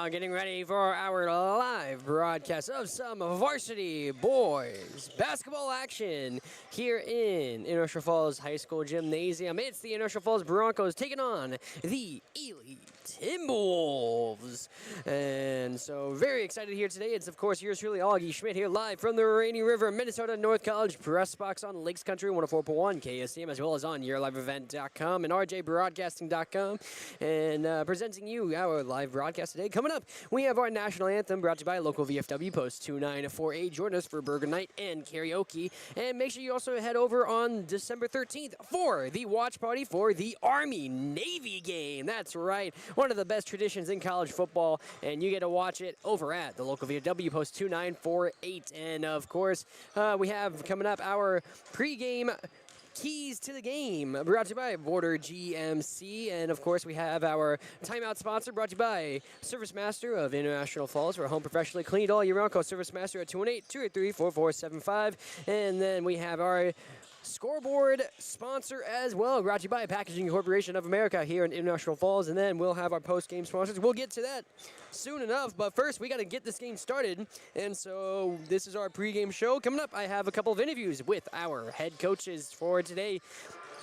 now getting ready for our live broadcast of some varsity boys basketball action here in Inertia Falls High School Gymnasium. It's the Inertia Falls Broncos taking on the Ely Timberwolves. And so very excited here today. It's, of course, yours truly, Augie Schmidt, here live from the Rainy River, Minnesota North College press box on Lakes Country 104.1 KSCM, as well as on YourLiveEvent.com and RJBroadcasting.com. And presenting you our live broadcast today. Coming up, we have our national anthem brought to you by local VFW Post 2948. Join us for Burger Night and karaoke. And make sure you also head over on December 13th for the watch party for the Army-Navy game. That's right. One of the best traditions in college football, and you get to watch it over at the local VFW Post 2948. And, of course, we have coming up our pregame keys to the game, brought to you by Border GMC. And, of course, we have our timeout sponsor, brought to you by Service Master of International Falls, for home professionally cleaned all year round. Call Service Master at 218-283-4475. And then we have our scoreboard sponsor as well, brought to you by Packaging Corporation of America here in International Falls. And then we'll have our post-game sponsors. We'll get to that soon enough, but first we got to get this game started. And so this is our pregame show. Coming up, I have a couple of interviews with our head coaches for today.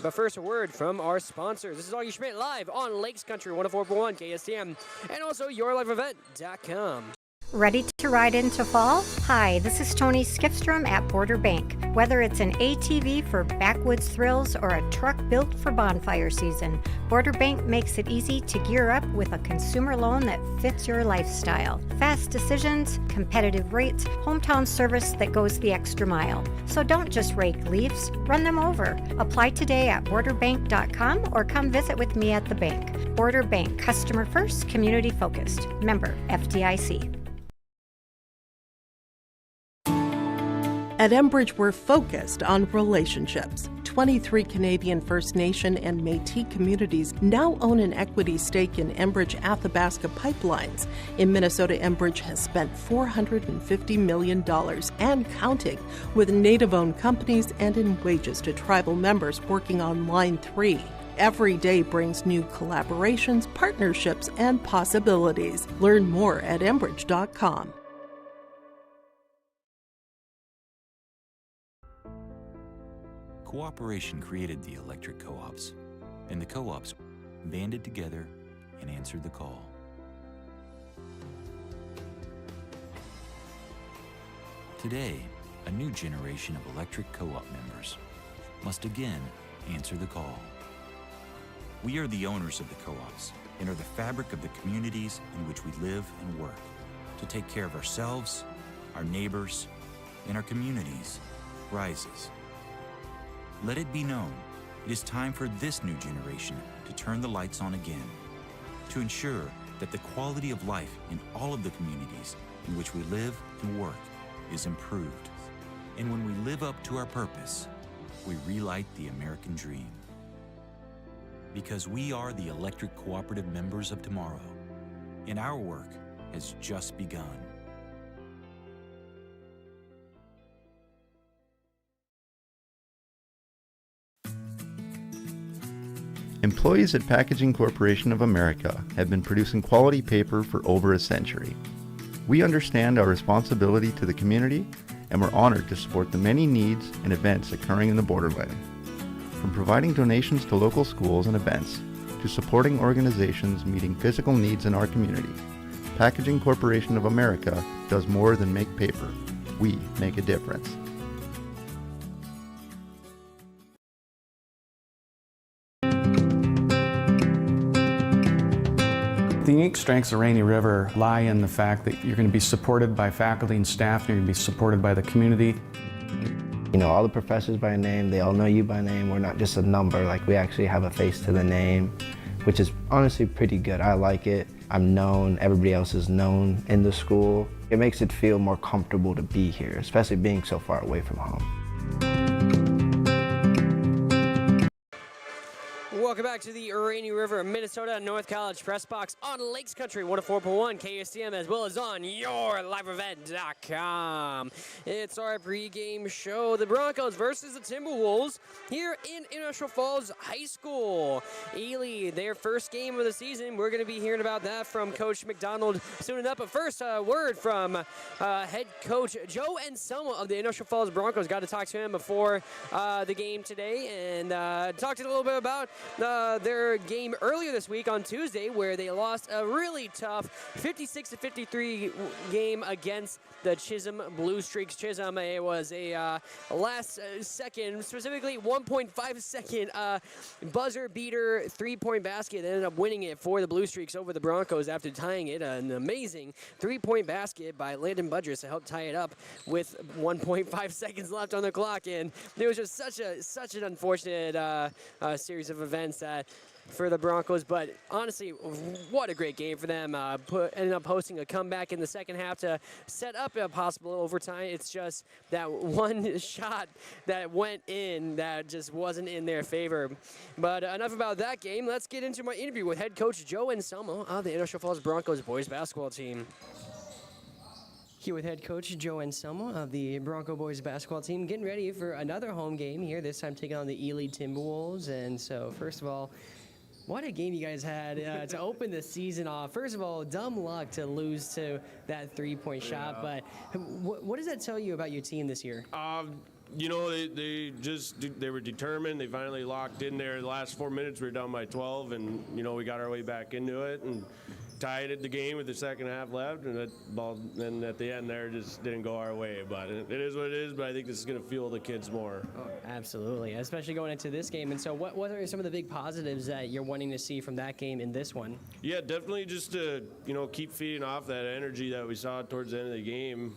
But first, a word from our sponsors. This is Augie Schmidt live on Lakes Country 104.1 KSTM and also YourLiveEvent.com. Ready to ride into fall? Hi, this is Tony Skifstrom at Border Bank. Whether it's an ATV for backwoods thrills or a truck built for bonfire season, Border Bank makes it easy to gear up with a consumer loan that fits your lifestyle. Fast decisions, competitive rates, hometown service that goes the extra mile. So don't just rake leaves, run them over. Apply today at borderbank.com or come visit with me at the bank. Border Bank, customer first, community focused. Member FDIC. At Enbridge, we're focused on relationships. 23 Canadian First Nation and Métis communities now own an equity stake in Enbridge Athabasca Pipelines. In Minnesota, Enbridge has spent $450 million and counting with Native-owned companies and in wages to tribal members working on Line 3. Every day brings new collaborations, partnerships, and possibilities. Learn more at Enbridge.com. Cooperation created the electric co-ops, and the co-ops banded together and answered the call. Today, a new generation of electric co-op members must again answer the call. We are the owners of the co-ops and are the fabric of the communities in which we live and work. To take care of ourselves, our neighbors, and our communities rises. Let it be known, it is time for this new generation to turn the lights on again, to ensure that the quality of life in all of the communities in which we live and work is improved. And when we live up to our purpose, we relight the American dream. Because we are the electric cooperative members of tomorrow, and our work has just begun. Employees at Packaging Corporation of America have been producing quality paper for over a century. We understand our responsibility to the community, and we're honored to support the many needs and events occurring in the borderland. From providing donations to local schools and events, to supporting organizations meeting physical needs in our community, Packaging Corporation of America does more than make paper. We make a difference. The unique strengths of Rainy River lie in the fact that you're going to be supported by faculty and staff, and you're going to be supported by the community. You know all the professors by name, they all know you by name. We're not just a number, like we actually have a face to the name, which is honestly pretty good. I like it. I'm known, everybody else is known in the school. It makes it feel more comfortable to be here, especially being so far away from home. welcome back to the Rainy River, Minnesota North College Press Box on Lakes Country 104.1 KSTM, as well as on YourLiveEvent.com. It's our pregame show, the Broncos versus the Timberwolves here in International Falls High School. Ely, their first game of the season. We're going to be hearing about that from Coach McDonald soon enough. But first, a word from head coach Joe Anselmo of the International Falls Broncos. Got to talk to him before the game today, and talked a little bit about their game earlier this week on Tuesday, where they lost a really tough 56-53 game against the Chisholm Blue Streaks. Chisholm, it was a last second, specifically 1.5 second buzzer beater 3-point basket. They ended up winning it for the Blue Streaks over the Broncos after tying it. An amazing 3-point basket by Landon Budris to help tie it up with 1.5 seconds left on the clock. And there was just such an unfortunate series of events that for the Broncos, but honestly, what a great game for them. Ended up hosting a comeback in the second half to set up a possible overtime. It's just that one shot that went in that just wasn't in their favor. But enough about that game. Let's get into my interview with head coach Joe Anselmo of the International Falls Broncos boys basketball team. Here with head coach Joe Anselmo of the Bronco boys basketball team, getting ready for another home game here, this time taking on the Ely Timberwolves. And so, first of all, what a game you guys had to open the season off. First of all, dumb luck to lose to that three-point shot, but what does that tell you about your team this year? You know, they were determined. They finally locked in there. The last 4 minutes, we were down by 12, and, you know, we got our way back into it and tied the game with the second half left, and that ball then at the end there just didn't go our way. But it is what it is, but I think this is going to fuel the kids more. Oh, absolutely, especially going into this game. And so what are some of the big positives that you're wanting to see from that game in this one? Yeah, definitely just to, you know, keep feeding off that energy that we saw towards the end of the game,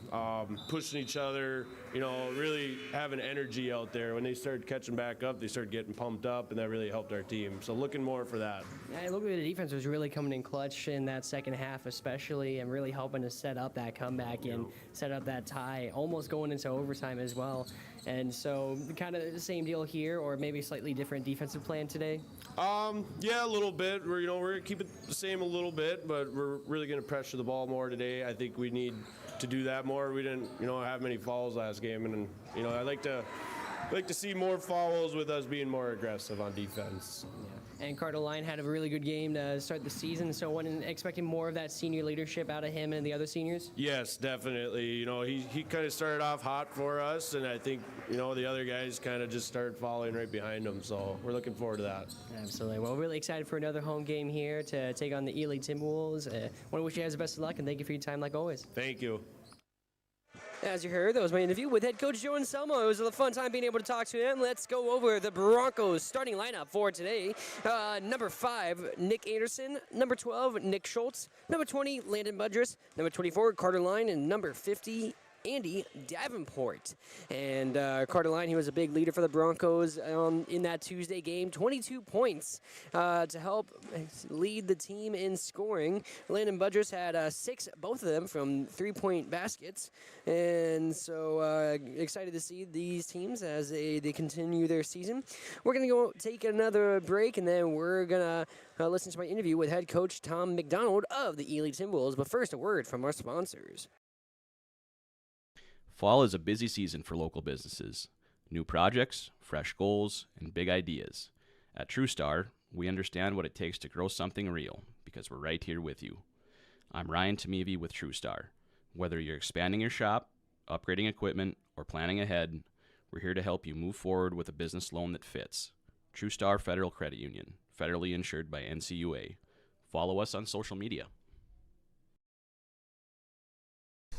pushing each other, you know, really having energy out there. When they started catching back up, they started getting pumped up, and that really helped our team. So looking more for that. Yeah, look at the defense was really coming in clutch in that second half especially, and really helping to set up that comeback and set up that tie, almost going into overtime as well. And so kind of the same deal here, or maybe slightly different defensive plan today? Yeah, a little bit. We're going to keep it the same a little bit, but we're really going to pressure the ball more today. I think we need to do that more. We didn't, you know, have many fouls last game, and, you know, I like to see more fouls with us being more aggressive on defense. Yeah. And Carter Line had a really good game to start the season, so wasn't expecting more of that senior leadership out of him and the other seniors? Yes, definitely. You know, he kind of started off hot for us, and I think, you know, the other guys kind of just started following right behind him, so we're looking forward to that. Absolutely. Well, really excited for another home game here to take on the Ely Timberwolves. Want to wish you guys the best of luck, and thank you for your time like always. Thank you. As you heard, that was my interview with head coach Joe Anselmo. It was a fun time being able to talk to him. Let's go over the Broncos starting lineup for today. Number 5, Nick Anderson. Number 12, Nick Schultz. Number 20, Landon Budris. Number 24, Carter Line. And number 50, Andy Davenport. And Carter Line, he was a big leader for the Broncos in that Tuesday game. 22 points to help lead the team in scoring. Landon Budris had 6, both of them from 3-point baskets. And so excited to see these teams as they continue their season. We're going to go take another break, and then we're going to listen to my interview with head coach Tom McDonald of the Ely Timberwolves. But first, a word from our sponsors. Fall is a busy season for local businesses. New projects, fresh goals, and big ideas. At TrueStar, we understand what it takes to grow something real because we're right here with you. I'm Ryan Tamevi with TrueStar. Whether you're expanding your shop, upgrading equipment, or planning ahead, we're here to help you move forward with a business loan that fits. TrueStar Federal Credit Union, federally insured by NCUA. Follow us on social media.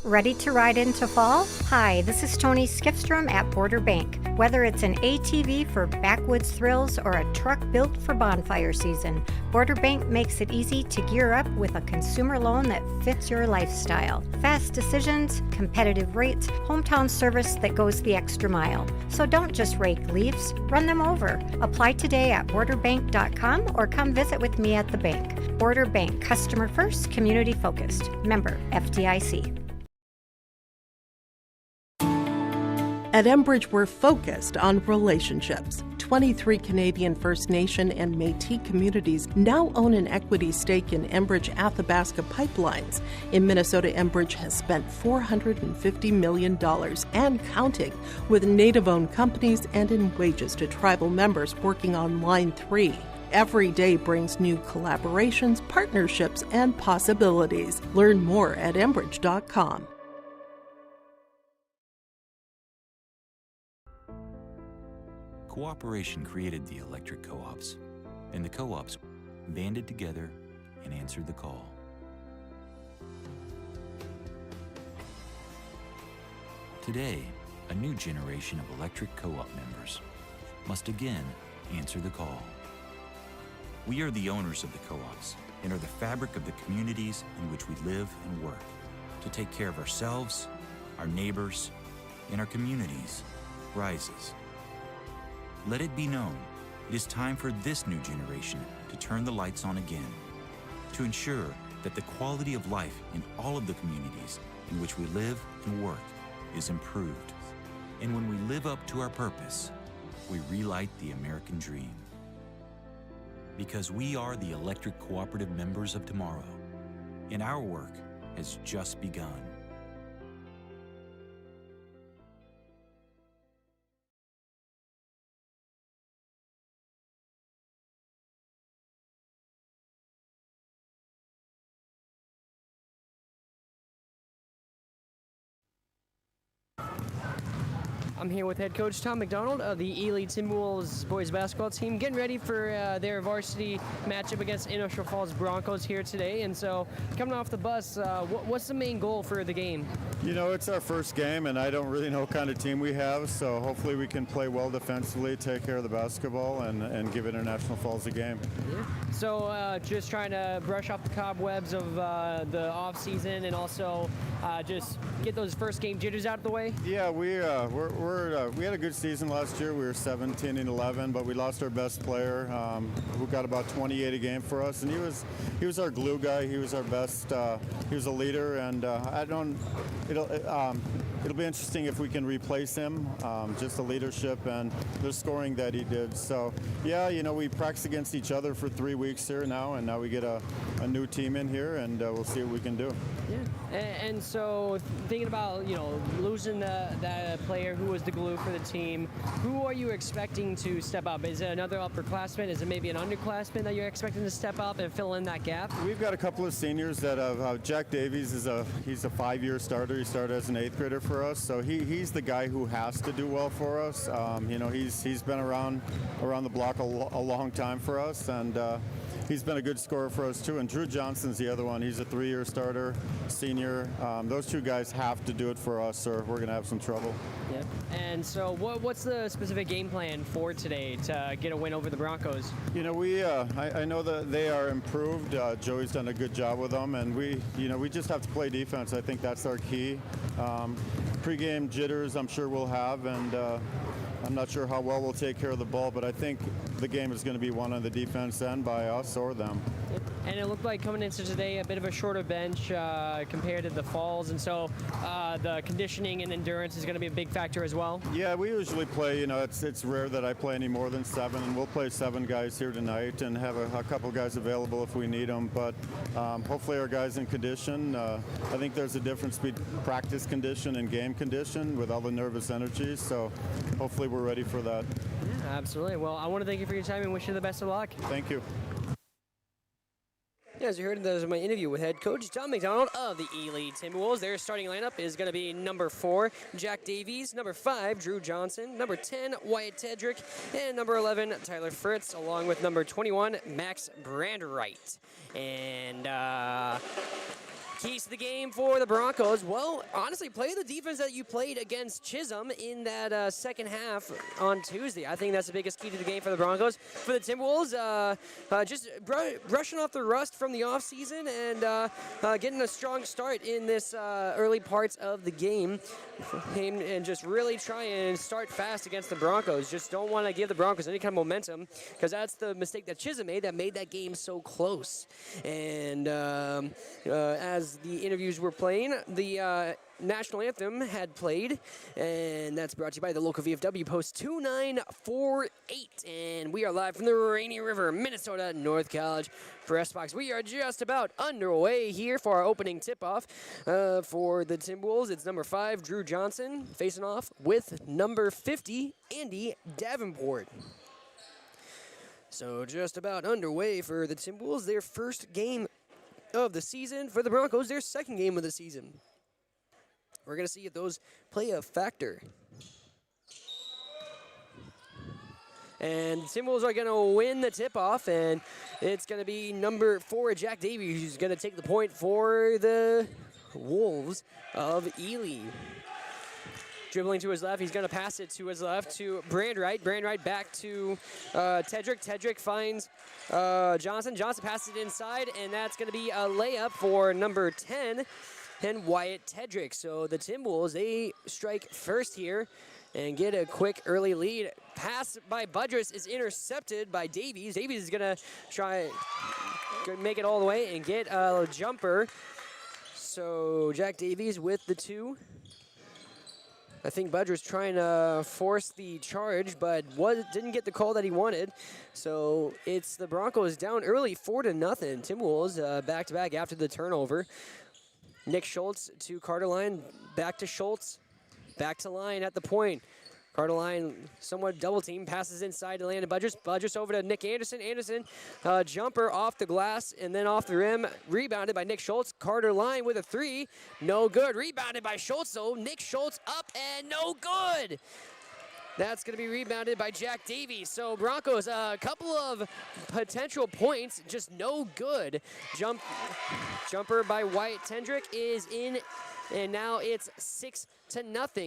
Ready to ride into fall? Hi, this is Tony Skifstrom at Border Bank. Whether it's an ATV for backwoods thrills or a truck built for bonfire season, Border Bank makes it easy to gear up with a consumer loan that fits your lifestyle. Fast decisions, competitive rates, hometown service that goes the extra mile. So don't just rake leaves, run them over. Apply today at borderbank.com or come visit with me at the bank. Border Bank, customer first, community focused. Member FDIC. At Enbridge, we're focused on relationships. 23 Canadian First Nation and Métis communities now own an equity stake in Enbridge Athabasca Pipelines. In Minnesota, Enbridge has spent $450 million and counting, with Native-owned companies and in wages to tribal members working on Line 3. Every day brings new collaborations, partnerships, and possibilities. Learn more at Enbridge.com. Cooperation created the electric co-ops, and the co-ops banded together and answered the call. Today, a new generation of electric co-op members must again answer the call. We are the owners of the co-ops and are the fabric of the communities in which we live and work to take care of ourselves, our neighbors, and our communities rises. Let it be known, it is time for this new generation to turn the lights on again, to ensure that the quality of life in all of the communities in which we live and work is improved. And when we live up to our purpose, we relight the American dream. Because we are the electric cooperative members of tomorrow, and our work has just begun. I'm here with head coach Tom McDonald of the Ely Timberwolves boys basketball team, getting ready for their varsity matchup against Innisfree Falls Broncos here today. And so, coming off the bus, what's the main goal for the game? You know, it's our first game, and I don't really know what kind of team we have, so hopefully we can play well defensively, take care of the basketball, and give International Falls a game. Yeah. So, just trying to brush off the cobwebs of the off season, and also just get those first game jitters out of the way. Yeah, we had a good season last year. We were 17-11, but we lost our best player, who got about 28 a game for us, and he was our glue guy. He was our best. He was a leader, and it'll be interesting if we can replace him. Just the leadership and the scoring that he did. So yeah, you know, we practice against each other for 3 weeks here now, and now we get a new team in here, and we'll see what we can do. Yeah, and so thinking about, you know, losing that player who was the glue for the team, who are you expecting to step up? Is it another upperclassman? Is it maybe an underclassman that you're expecting to step up and fill in that gap? We've got a couple of seniors that have. Jack Davies he's a 5-year starter. He started as an 8th grader for us, so he's the guy who has to do well for us. You know, he's been around the block a long time for us, and he's been a good scorer for us too. And Drew Johnson's the other one. He's a 3-year starter, senior. Those two guys have to do it for us, or we're going to have some trouble. Yep. And so what's the specific game plan for today to get a win over the Broncos? You know, I know that they are improved. Joey's done a good job with them, and we just have to play defense. I think that's our key. Pre-game jitters, I'm sure we'll have, and I'm not sure how well we'll take care of the ball, but I think the game is going to be won on the defense end by us or them. And it looked like coming into today a bit of a shorter bench compared to the Falls, and so the conditioning and endurance is going to be a big factor as well. Yeah, we usually play, you know, it's rare that I play any more than 7, and we'll play 7 guys here tonight and have a couple guys available if we need them, but hopefully our guys in condition. I think there's a difference between practice condition and game condition with all the nervous energy, so hopefully we're ready for that. Yeah, absolutely. Well, I want to thank you for your time and wish you the best of luck. Thank you. Yeah, as you heard, that was my interview with head coach Tom McDonald of the Ely Timberwolves. Their starting lineup is going to be number 4, Jack Davies, number 5, Drew Johnson, number 10, Wyatt Tedrick, and number 11, Tyler Fritz, along with number 21, Max Brandwright. And keys to the game for the Broncos. Well, honestly, play the defense that you played against Chisholm in that second half on Tuesday. I think that's the biggest key to the game for the Broncos. For the Timberwolves, just brushing off the rust from the offseason and getting a strong start in this early parts of the game. And just really try and start fast against the Broncos. Just don't want to give the Broncos any kind of momentum, because that's the mistake that Chisholm made that game so close. And as as the interviews were playing, the national anthem had played, and that's brought to you by the local VFW post 2948. And we are live from the Rainy River, Minnesota North College press box. We are just about underway here for our opening tip-off for the Timberwolves. It's number 5, Drew Johnson, facing off with number 50, Andy Davenport. So just about underway for the Timberwolves, their first game of the season. For the Broncos, their second game of the season. We're going to see if those play a factor. And the Timberwolves are going to win the tip-off, and it's going to be number 4, Jack Davies, who's going to take the point for the Wolves of Ely. Dribbling to his left, he's going to pass it to his left to Brandwright. Brandwright back to Tedrick. Tedrick finds Johnson. Johnson passes it inside, and that's going to be a layup for number 10 and Wyatt Tedrick. So the Timberwolves, they strike first here and get a quick early lead. Pass by Budrus is intercepted by Davies. Davies is going to try to make it all the way and get a jumper. So Jack Davies with the 2. I think Budrus trying to force the charge, but didn't get the call that he wanted. So it's the Broncos down early, 4-0. Timberwolves back-to-back after the turnover. Nick Schultz to Carter Line, back to Schultz, back to Line at the point. Carter Line somewhat double team, passes inside to Landon Budrus. Budrus over to Nick Anderson. Anderson, jumper off the glass and then off the rim. Rebounded by Nick Schultz. Carter Line with a 3. No good. Rebounded by Schultz, though. Nick Schultz up and no good. That's going to be rebounded by Jack Davies. So Broncos, a couple of potential points, just no good. Jumper by Wyatt Tendrick is in, and now it's 6-0.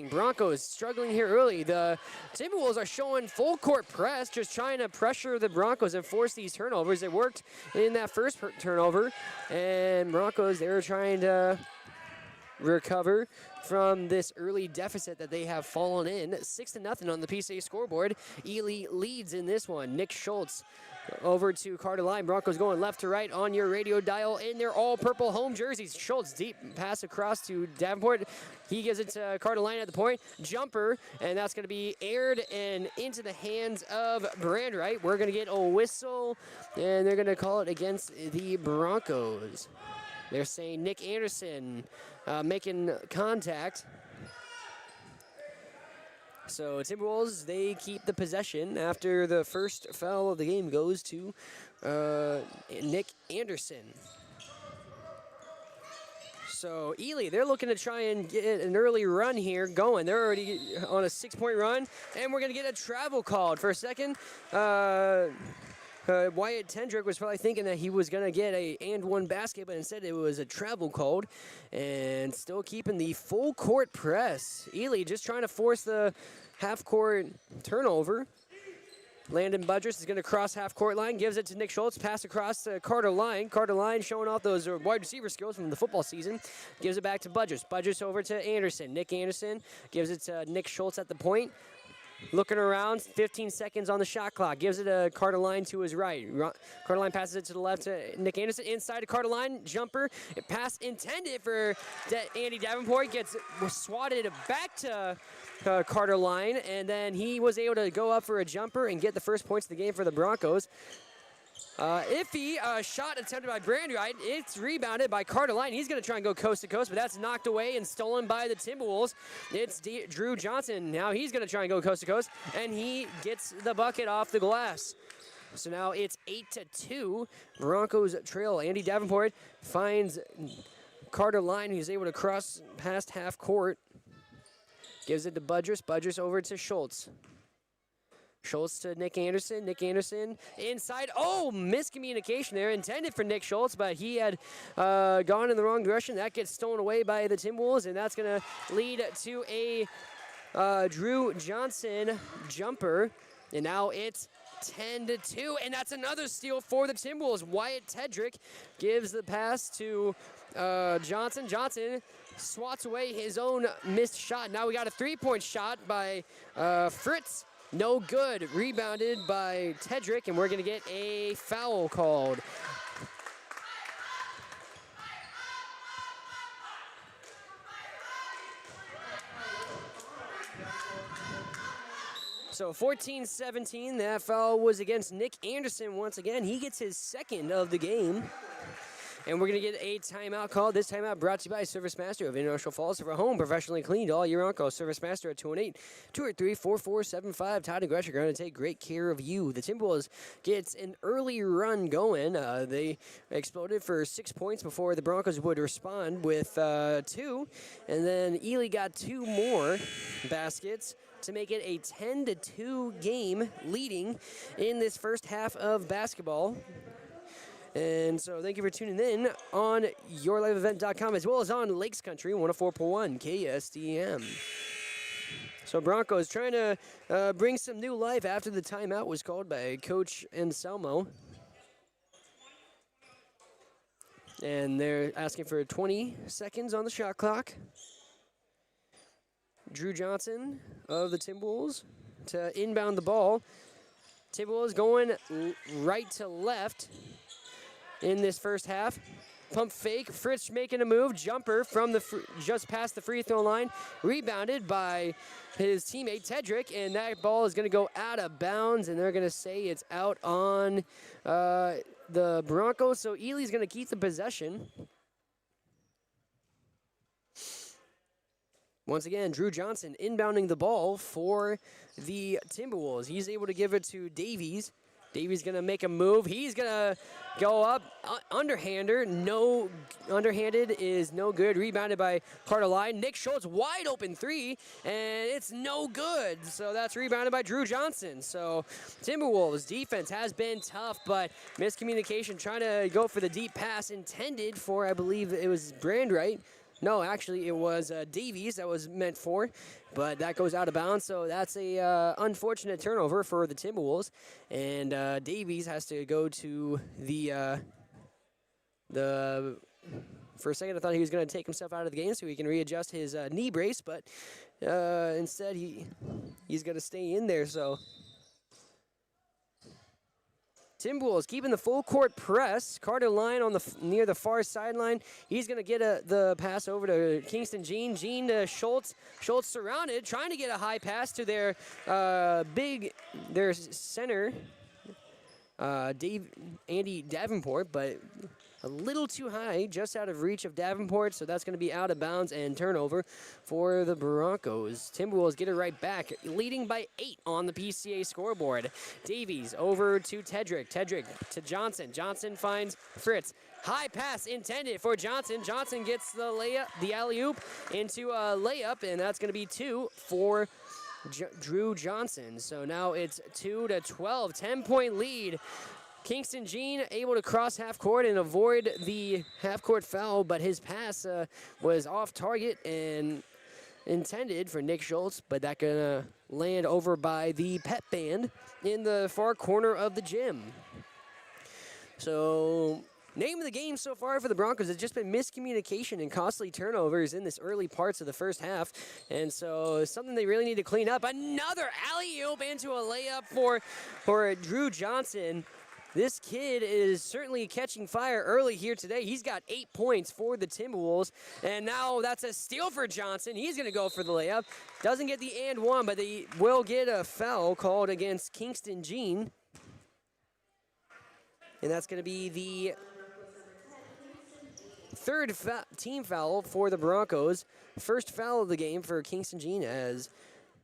Broncos struggling here early. The Timberwolves are showing full court press, just trying to pressure the Broncos and force these turnovers. It worked in that first turnover, and Broncos, they were trying to recover from this early deficit that they have fallen in. 6-0 on the PCA scoreboard. Ely leads in this one. Nick Schultz over to Carter Line. Broncos going left to right on your radio dial in their all-purple home jerseys. Schultz deep pass across to Davenport. He gives it to Carter Line at the point. Jumper, and that's going to be aired and into the hands of Brandwright. We're going to get a whistle, and they're going to call it against the Broncos. They're saying Nick Anderson making contact. So Timberwolves, they keep the possession after the first foul of the game goes to Nick Anderson. So Ely, they're looking to try and get an early run here going. They're already on a 6-point run, and we're going to get a travel called. For a second, Wyatt Tendrick was probably thinking that he was going to get a and-one basket, but instead it was a travel called. And still keeping the full court press. Ely just trying to force the half-court turnover. Landon Budrus is going to cross half-court line, gives it to Nick Schultz, pass across to Carter Line. Carter Line showing off those wide receiver skills from the football season. Gives it back to Budrus. Budrus over to Anderson. Nick Anderson gives it to Nick Schultz at the point. Looking around, 15 seconds on the shot clock. Gives it to Carter Line to his right. Carter Line passes it to the left to Nick Anderson. Inside to Carter Line, jumper. Pass intended for Andy Davenport. Gets swatted back to Carter Line, and then he was able to go up for a jumper and get the first points of the game for the Broncos. Iffy shot attempted by Brandwright. It's rebounded by Carter Line. He's going to try and go coast to coast, but that's knocked away and stolen by the Timberwolves. It's Drew Johnson. Now he's going to try and go coast to coast, and he gets the bucket off the glass. So now it's 8-2. Broncos trail. Andy Davenport finds Carter Line. He's able to cross past half court. Gives it to Budrus. Budrus over to Schultz. Schultz to Nick Anderson. Nick Anderson inside. Oh, miscommunication there. Intended for Nick Schultz, but he had gone in the wrong direction. That gets stolen away by the Timberwolves, and that's going to lead to a Drew Johnson jumper. And now it's 10-2, and that's another steal for the Timberwolves. Wyatt Tedrick gives the pass to Johnson. Johnson swats away his own missed shot. Now we got a three-point shot by Fritz. No good. Rebounded by Tedrick, and we're going to get a foul called. So 14-17, that foul was against Nick Anderson once again. He gets his second of the game. And we're going to get a timeout call. This timeout brought to you by Service Master of International Falls. For a home professionally cleaned all year round, call Service Master at 218-283-4475. Todd and Gretsch are going to take great care of you. The Timberwolves gets an early run going. They exploded for 6 points before the Broncos would respond with 2. And then Ely got 2 more baskets to make it a 10-2 game leading in this first half of basketball. And so thank you for tuning in on yourliveevent.com as well as on Lakes Country 104.1 KSDM. So Broncos trying to bring some new life after the timeout was called by Coach Anselmo. And they're asking for 20 seconds on the shot clock. Drew Johnson of the Timberwolves to inbound the ball. Timberwolves going right to left in this first half. Pump fake, Fritz making a move, jumper from the just past the free throw line, rebounded by his teammate Tedrick, and that ball is going to go out of bounds, and they're going to say it's out on the Broncos, so Ely's going to keep the possession. Once again, Drew Johnson inbounding the ball for the Timberwolves. He's able to give it to Davies. Davies going to make a move. He's going to go up. Underhander. No. Underhanded is no good. Rebounded by Carter Lyon. Nick Schultz, wide open 3, and it's no good. So that's rebounded by Drew Johnson. So Timberwolves defense has been tough, but miscommunication trying to go for the deep pass intended for, I believe it was Brandwright. No, actually, it was Davies that was meant for, but that goes out of bounds, so that's a unfortunate turnover for the Timberwolves, and Davies has to go to the for a second I thought he was going to take himself out of the game so he can readjust his knee brace, but instead he's going to stay in there, so Timberwolves keeping the full court press. Carter Lyon on near the far sideline. He's going to get the pass over to Kingston Jean. Jean to Schultz. Schultz surrounded, trying to get a high pass to their center, Andy Davenport, but a little too high, just out of reach of Davenport, so that's going to be out of bounds and turnover for the Broncos. Timberwolves get it right back, leading by 8 on the PCA scoreboard. Davies over to Tedrick. Tedrick to Johnson. Johnson finds Fritz. High pass intended for Johnson. Johnson gets the layup, the alley-oop into a layup, and that's going to be 2 for Drew Johnson. So now it's 2-12, 10-point lead. Kingston Jean able to cross half court and avoid the half court foul, but his pass was off target and intended for Nick Schultz, but that gonna land over by the pep band in the far corner of the gym. So name of the game so far for the Broncos has just been miscommunication and costly turnovers in this early parts of the first half. And so something they really need to clean up. Another alley-oop into a layup for Drew Johnson. This kid is certainly catching fire early here today. He's got 8 points for the Timberwolves. And now that's a steal for Johnson. He's going to go for the layup. Doesn't get the and one, but they will get a foul called against Kingston Jean. And that's going to be the third team foul for the Broncos. First foul of the game for Kingston Jean as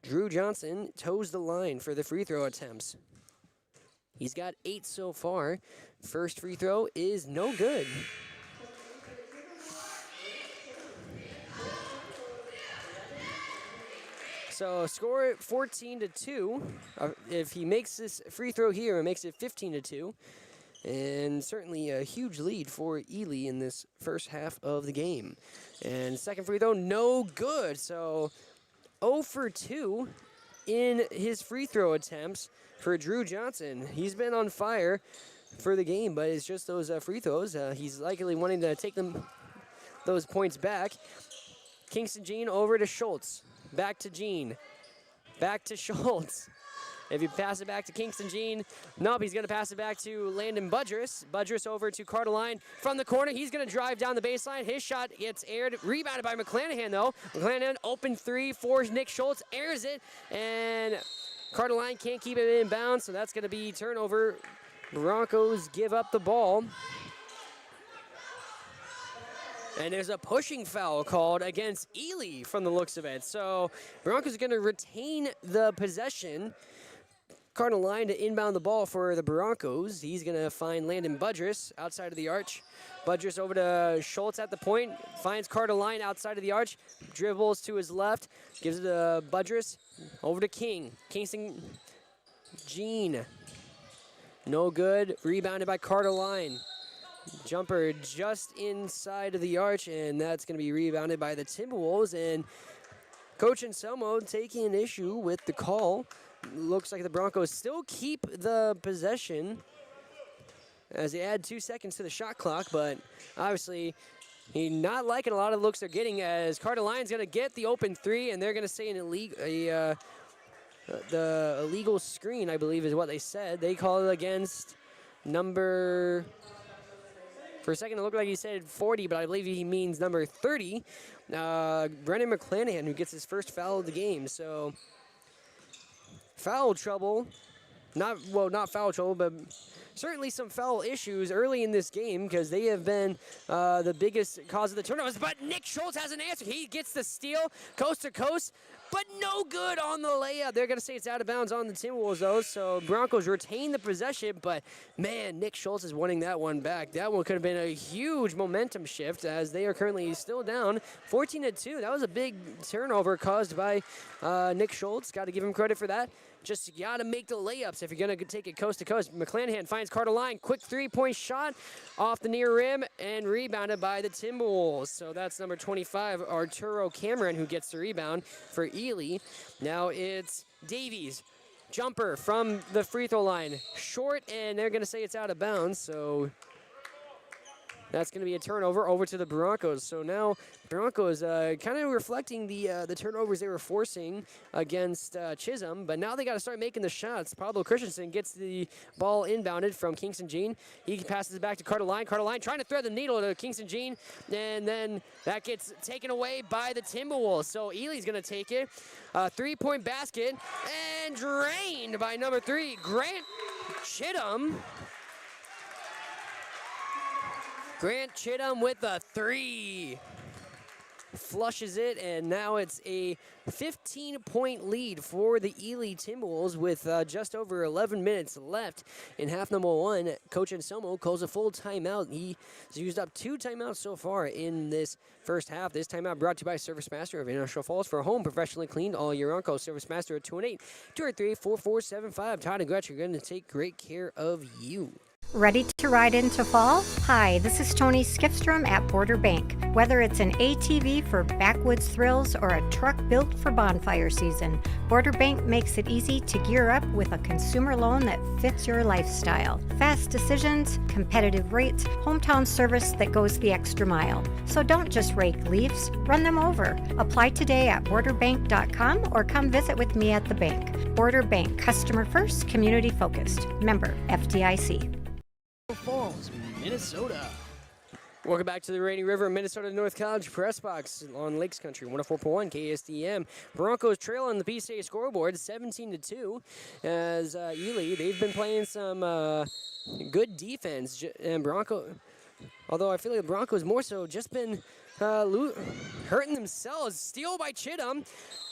Drew Johnson toes the line for the free throw attempts. He's got 8 so far. First free throw is no good. So score 14-2. If he makes this free throw here, it makes it 15-2. And certainly a huge lead for Ely in this first half of the game. And second free throw, no good. So 0 for 2 in his free throw attempts for Drew Johnson. He's been on fire for the game, but it's just those free throws. He's likely wanting to take those points back. Kingston Jean over to Schultz. Back to Jean. Back to Schultz. If you pass it back to Kingston Jean, nope, he's going to pass it back to Landon Budrus. Budrus over to Carter Lyon from the corner. He's going to drive down the baseline. His shot gets aired. Rebounded by McClanahan, though. McClanahan, open 3 for Nick Schultz. Airs it, and Carter Line can't keep it in bounds, so that's going to be turnover. Broncos give up the ball. And there's a pushing foul called against Ely from the looks of it. So Broncos are going to retain the possession. Carter Line to inbound the ball for the Broncos. He's going to find Landon Budrus outside of the arch. Budrus over to Schultz at the point. Finds Carter Line outside of the arch. Dribbles to his left. Gives it to Budrus. Over to King. Kingston Jean. No good. Rebounded by Carter Line. Jumper just inside of the arch, and that's going to be rebounded by the Timberwolves. And Coach Anselmo taking an issue with the call. Looks like the Broncos still keep the possession as they add 2 seconds to the shot clock, but obviously he's not liking a lot of the looks they're getting, as Carter Line's going to get the open three, and they're going to say an the illegal screen, I believe is what they said. They call it against number... For a second, it looked like he said 40, but I believe he means number 30. Brendan McClanahan, who gets his first foul of the game. So, foul trouble. Not foul trouble, but certainly some foul issues early in this game, because they have been the biggest cause of the turnovers. But Nick Schultz has an answer. He gets the steal, coast to coast, but no good on the layup. They're going to say it's out of bounds on the Timberwolves, though. So Broncos retain the possession, but man, Nick Schultz is winning that one back. That one could have been a huge momentum shift, as they are currently still down 14-2. That was a big turnover caused by Nick Schultz. Got to give him credit for that. Just got to make the layups if you're going to take it coast to coast. McClanahan finds Carter Line. Quick three-point shot off the near rim and rebounded by the Timberwolves. So that's number 25, Arturo Cameron, who gets the rebound for Ely. Now it's Davies. Jumper from the free throw line. Short, and they're going to say it's out of bounds. So that's going to be a turnover over to the Broncos. So now Broncos kind of reflecting the turnovers they were forcing against Chisholm, but now they got to start making the shots. Pablo Christensen gets the ball inbounded from Kingston Jean. He passes it back to Carter Line. Carter Line trying to thread the needle to Kingston Jean, and then that gets taken away by the Timberwolves. So Ely's going to take it. Three-point basket, and drained by number 3, Grant Chittum. Grant Chittum with a 3. Flushes it, and now it's a 15-point lead for the Ely Timberwolves with just over 11 minutes left in half number 1. Coach Anselmo calls a full timeout. He's used up 2 timeouts so far in this first half. This timeout brought to you by Service Master of International Falls. For a home professionally cleaned all year round. Call Service Master at 218-283-4475. Todd and Gretchen are going to take great care of you. Ready to ride into fall? Hi, this is Tony Skifstrom at Border Bank. Whether it's an ATV for backwoods thrills or a truck built for bonfire season, Border Bank makes it easy to gear up with a consumer loan that fits your lifestyle. Fast decisions, competitive rates, hometown service that goes the extra mile. So don't just rake leaves, run them over. Apply today at borderbank.com or come visit with me at the bank. Border Bank, customer first, community focused. Member FDIC. Falls, Minnesota. Welcome back to the Rainy River Minnesota North College Press Box on Lakes Country 104.1 KSDM. Broncos trail on the PCA scoreboard 17-2 as Ely, they've been playing some good defense, and although I feel like the Broncos more so just been hurting themselves. Steal by Chittum,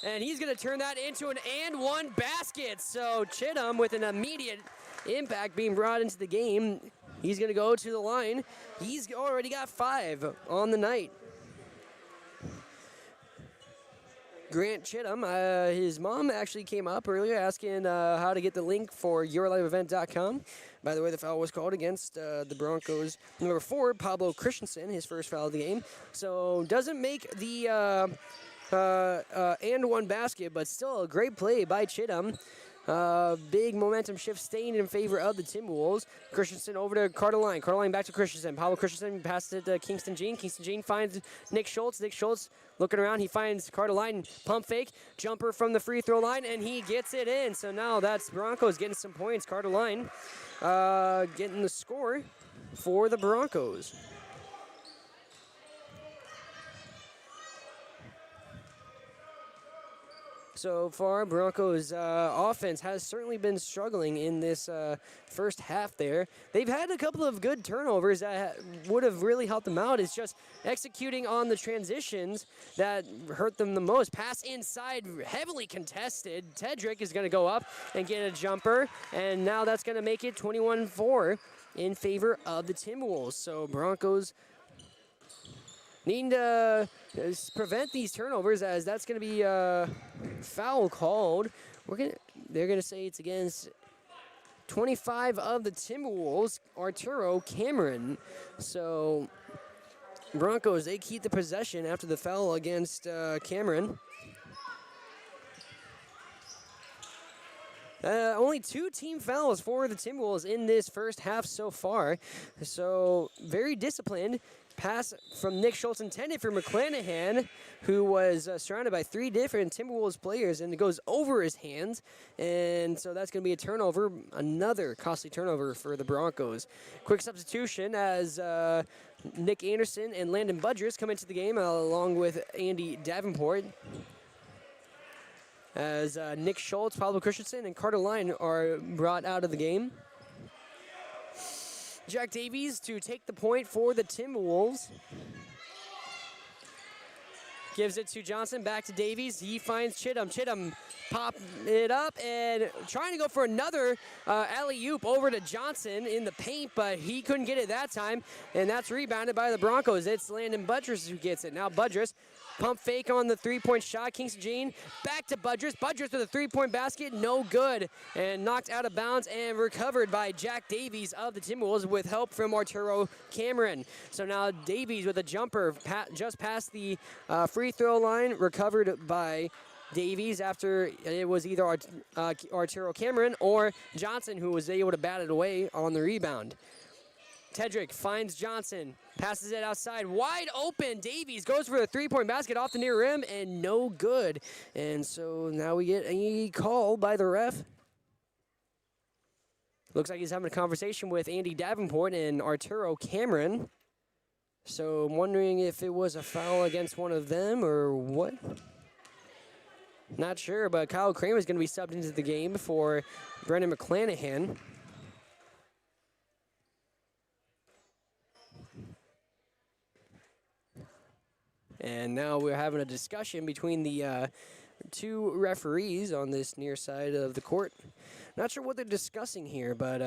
and he's going to turn that into an and one basket. So Chittum with an immediate impact being brought into the game. He's going to go to the line. He's already got 5 on the night. Grant Chittum, his mom actually came up earlier asking how to get the link for yourliveevent.com. By the way, the foul was called against the Broncos. Number 4, Pablo Christensen, his first foul of the game. So doesn't make the and one basket, but still a great play by Chittum. Big momentum shift staying in favor of the Timberwolves. Christensen over to Carter Line. Carter Line back to Christensen. Pablo Christensen passes it to Kingston Jean. Kingston Jean finds Nick Schultz. Nick Schultz looking around. He finds Carter Line. Pump fake. Jumper from the free throw line, and he gets it in. So now that's Broncos getting some points. Carter Line getting the score for the Broncos. so far. Broncos offense has certainly been struggling in this first half there. They've had a couple of good turnovers that would have really helped them out. It's just executing on the transitions that hurt them the most. Pass inside, heavily contested. Tedrick is going to go up and get a jumper, and now that's going to make it 21-4 in favor of the Timberwolves. So Broncos needing to prevent these turnovers, as that's going to be a foul called. They're going to say it's against 25 of the Timberwolves, Arturo Cameron. So Broncos, they keep the possession after the foul against Cameron. Only 2 team fouls for the Timberwolves in this first half so far. So very disciplined. Pass from Nick Schultz intended for McClanahan, who was surrounded by 3 different Timberwolves players, and it goes over his hands. And so that's going to be a turnover, another costly turnover for the Broncos. Quick substitution as Nick Anderson and Landon Budgers come into the game along with Andy Davenport. As Nick Schultz, Pablo Christensen, and Carter Line are brought out of the game. Jack Davies to take the point for the Timberwolves. Gives it to Johnson, back to Davies. He finds Chittum. Chittum pop it up and trying to go for another alley-oop over to Johnson in the paint, but he couldn't get it that time, and that's rebounded by the Broncos. It's Landon Budgers who gets it. Now Budgers, pump fake on the 3-point shot. Kingston Jean back to Budgers. Budgers with a 3-point basket, no good, and knocked out of bounds and recovered by Jack Davies of the Timberwolves with help from Arturo Cameron. So now Davies with a jumper just past the free throw line, recovered by Davies after it was either Arturo Cameron or Johnson who was able to bat it away on the rebound. Tedrick finds Johnson, passes it outside, wide open. Davies goes for the 3-point basket off the near rim, and no good. And so now we get a call by the ref. Looks like he's having a conversation with Andy Davenport and Arturo Cameron. So I'm wondering if it was a foul against one of them or what. Not sure, but Kyle Kramer is going to be subbed into the game for Brendan McClanahan. And now we're having a discussion between the 2 referees on this near side of the court. Not sure what they're discussing here, but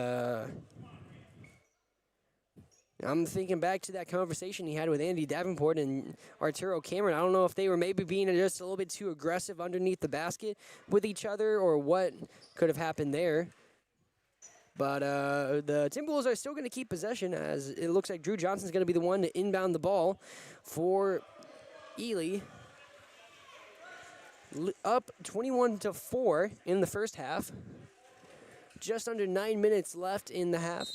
I'm thinking back to that conversation he had with Andy Davenport and Arturo Cameron. I don't know if they were maybe being just a little bit too aggressive underneath the basket with each other or what could have happened there. But the Timberwolves are still going to keep possession, as it looks like Drew Johnson's going to be the one to inbound the ball for Ely. Up 21-4 in the first half. Just under 9 minutes left in the half.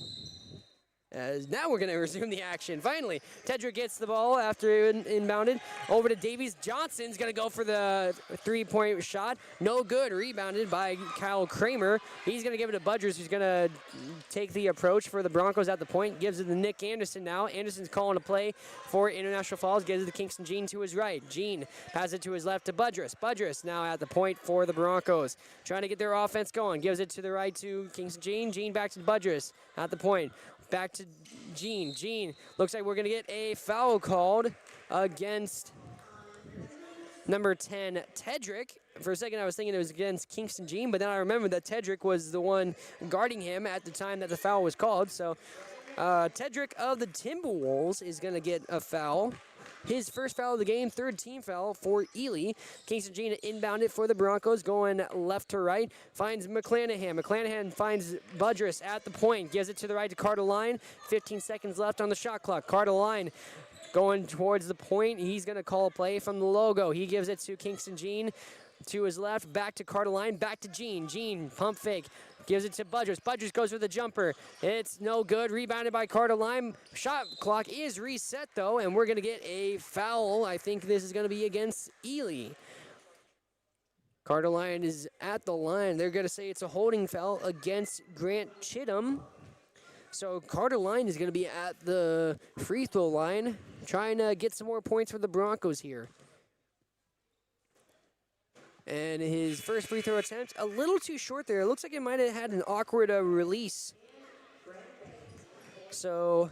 As now we're going to resume the action. Finally, Tedrick gets the ball after inbounded. Over to Davies. Johnson's going to go for the 3-point shot. No good. Rebounded by Kyle Kramer. He's going to give it to Budgers, who's going to take the approach for the Broncos at the point. Gives it to Nick Anderson now. Anderson's calling a play for International Falls. Gives it to Kingston Jean to his right. Jean passes it to his left to Budgers. Budgers now at the point for the Broncos. Trying to get their offense going. Gives it to the right to Kingston Jean. Jean back to Budgers at the point. Back to Jean. Jean, looks like we're going to get a foul called against number 10, Tedrick. For a second, I was thinking it was against Kingston Jean, but then I remembered that Tedrick was the one guarding him at the time that the foul was called. So Tedrick of the Timberwolves is going to get a foul. His first foul of the game, 3rd team foul for Ely. Kingston Jean inbounded for the Broncos, going left to right. Finds McClanahan. McClanahan finds Budgers at the point. Gives it to the right to Carter Line. 15 seconds left on the shot clock. Carter Line going towards the point. He's going to call a play from the logo. He gives it to Kingston Jean. To his left, back to Carter Line, back to Jean. Jean, pump fake, gives it to Budgers. Budgers goes for the jumper. It's no good. Rebounded by Carter Line. Shot clock is reset, though, and we're going to get a foul. I think this is going to be against Ely. Carter Line is at the line. They're going to say it's a holding foul against Grant Chittum. So Carter Line is going to be at the free throw line, trying to get some more points for the Broncos here. And his first free throw attempt, a little too short there. It looks like it might have had an awkward release. So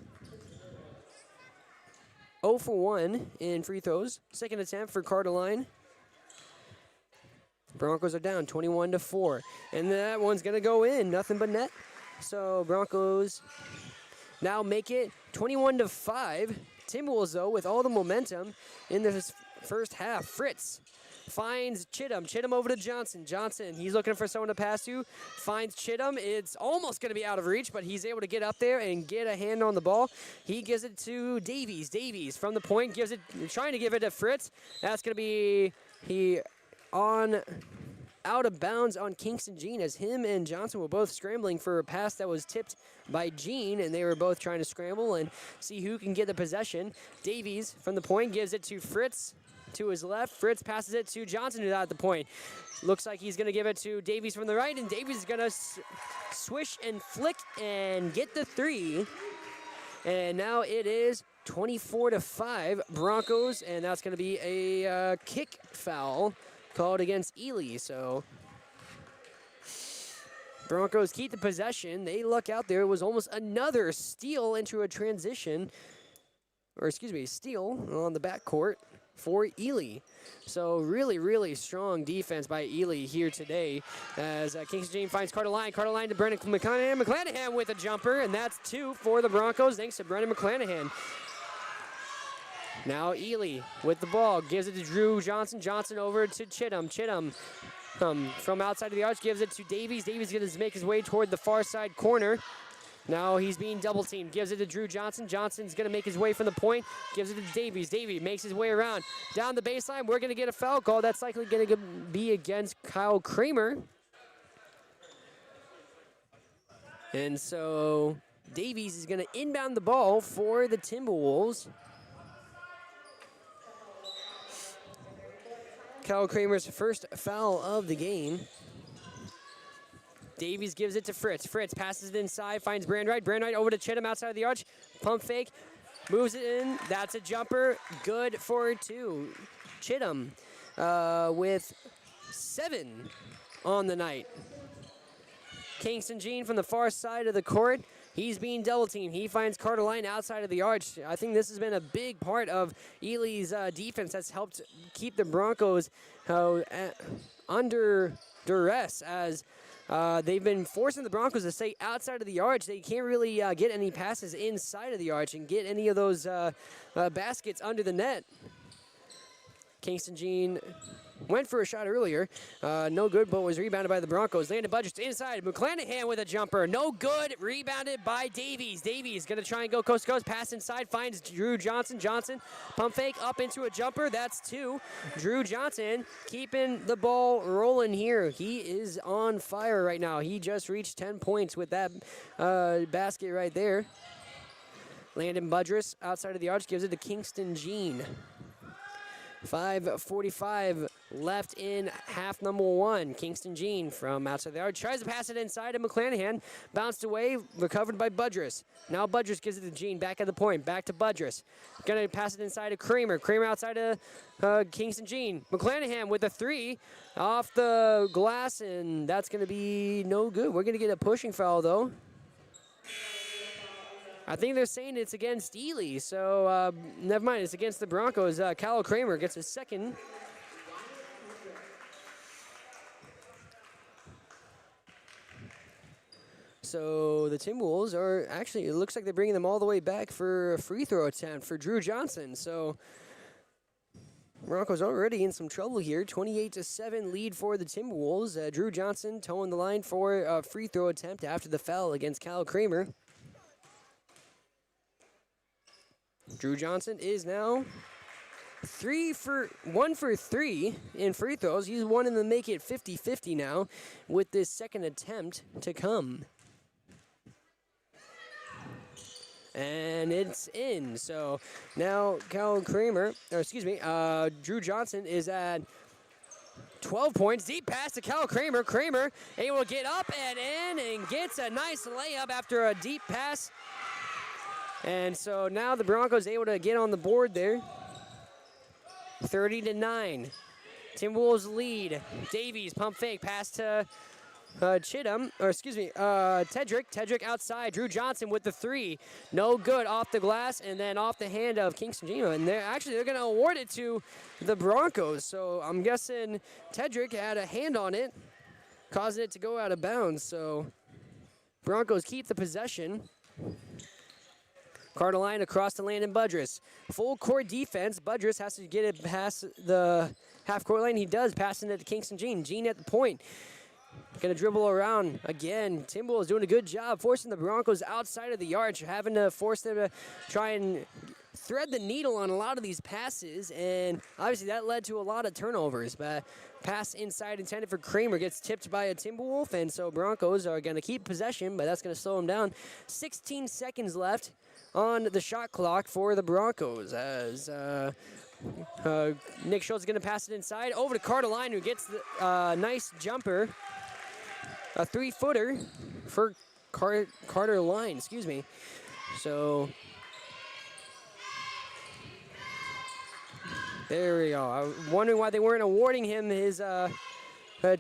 0 for 1 in free throws. Second attempt for Carteline. Broncos are down 21-4. And that one's going to go in. Nothing but net. So Broncos now make it 21-5. Timberwolves, though, with all the momentum in this first half. Fritz finds Chittum. Chittum over to Johnson. Johnson, he's looking for someone to pass to. Finds Chittum. It's almost going to be out of reach, but he's able to get up there and get a hand on the ball. He gives it to Davies. Davies from the point gives it, trying to give it to Fritz. That's going to be out of bounds on Kingston Jean, as him and Johnson were both scrambling for a pass that was tipped by Jean, and they were both trying to scramble and see who can get the possession. Davies from the point gives it to Fritz. To his left, Fritz passes it to Johnson who's at the point. Looks like he's going to give it to Davies from the right, and Davies is going to swish and flick and get the three. And now it is 24-5 Broncos, and that's going to be a kick foul called against Ely. So Broncos keep the possession. They luck out there. It was almost another steal into a transition, or excuse me, steal on the backcourt for Ely. So really, really strong defense by Ely here today, as Kingston Jean finds Carteline. Carteline to Brendan McClanahan. McClanahan with a jumper, and that's 2 for the Broncos, thanks to Brendan McClanahan. Now Ely with the ball, gives it to Drew Johnson. Johnson over to Chittum. Chittum from outside of the arch gives it to Davies. Davies going to make his way toward the far side corner. Now he's being double teamed. Gives it to Drew Johnson. Johnson's going to make his way from the point. Gives it to Davies. Davies makes his way around. Down the baseline, we're going to get a foul call. That's likely going to be against Kyle Kramer. And so Davies is going to inbound the ball for the Timberwolves. Kyle Kramer's first foul of the game. Davies gives it to Fritz. Fritz passes it inside, finds Brandwright. Brandwright over to Chittum outside of the arch. Pump fake, moves it in. That's a jumper. Good for 2. Chittum with 7 on the night. Kingston Jean from the far side of the court. He's being double teamed. He finds Carteline outside of the arch. I think this has been a big part of Ely's defense that's helped keep the Broncos under duress, as they've been forcing the Broncos to stay outside of the arch. They can't really get any passes inside of the arch and get any of those baskets under the net. Kingston Jean went for a shot earlier. No good, but was rebounded by the Broncos. Landon Budgets inside. McClanahan with a jumper. No good. Rebounded by Davies. Davies going to try and go coast to coast. Pass inside. Finds Drew Johnson. Johnson pump fake up into a jumper. That's 2. Drew Johnson keeping the ball rolling here. He is on fire right now. He just reached 10 points with that basket right there. Landon Budgets outside of the arch gives it to Kingston Jean. 5:45 left in half number 1. Kingston Jean from outside the arch tries to pass it inside to McClanahan. Bounced away, recovered by Budrus. Now Budrus gives it to Jean, back at the point, back to Budrus. Gonna pass it inside to Kramer. Kramer outside of Kingston Jean. McClanahan with a 3 off the glass, and that's gonna be no good. We're gonna get a pushing foul though. I think they're saying it's against Ely, so never mind. It's against the Broncos. Kyle Kramer gets his second. So the Timberwolves are actually, it looks like they're bringing them all the way back for a free throw attempt for Drew Johnson. So Broncos already in some trouble here. 28-7 lead for the Timberwolves. Drew Johnson towing the line for a free throw attempt after the foul against Kyle Kramer. Drew Johnson is now 1 for 3 in free throws. He's wanting to make it 50-50 now with this second attempt to come. And it's in. So now Drew Johnson is at 12 points. Deep pass to Kyle Kramer. Kramer able to get up and in and gets a nice layup after a deep pass. And so now the Broncos able to get on the board there. 30-9. Timberwolves lead. Davies, pump fake, pass to Tedrick. Tedrick outside. Drew Johnson with the three. No good off the glass and then off the hand of Kingston Gino. And they're going to award it to the Broncos. So I'm guessing Tedrick had a hand on it, causing it to go out of bounds. So Broncos keep the possession. Carter across the Landon Budrus. Full court defense. Budrus has to get it past the half-court line. He does, passing it to Kingston Jean. Jean at the point. Going to dribble around again. Timberwolves doing a good job forcing the Broncos outside of the arch, having to force them to try and thread the needle on a lot of these passes, and obviously that led to a lot of turnovers. But pass inside intended for Kramer gets tipped by a Timberwolf, and so Broncos are going to keep possession, but that's going to slow them down. 16 seconds left on the shot clock for the Broncos as Nick Schultz is going to pass it inside over to Carter Line, who gets the nice jumper. A 3-footer for Carter Line, So there we go. I was wondering why they weren't awarding him his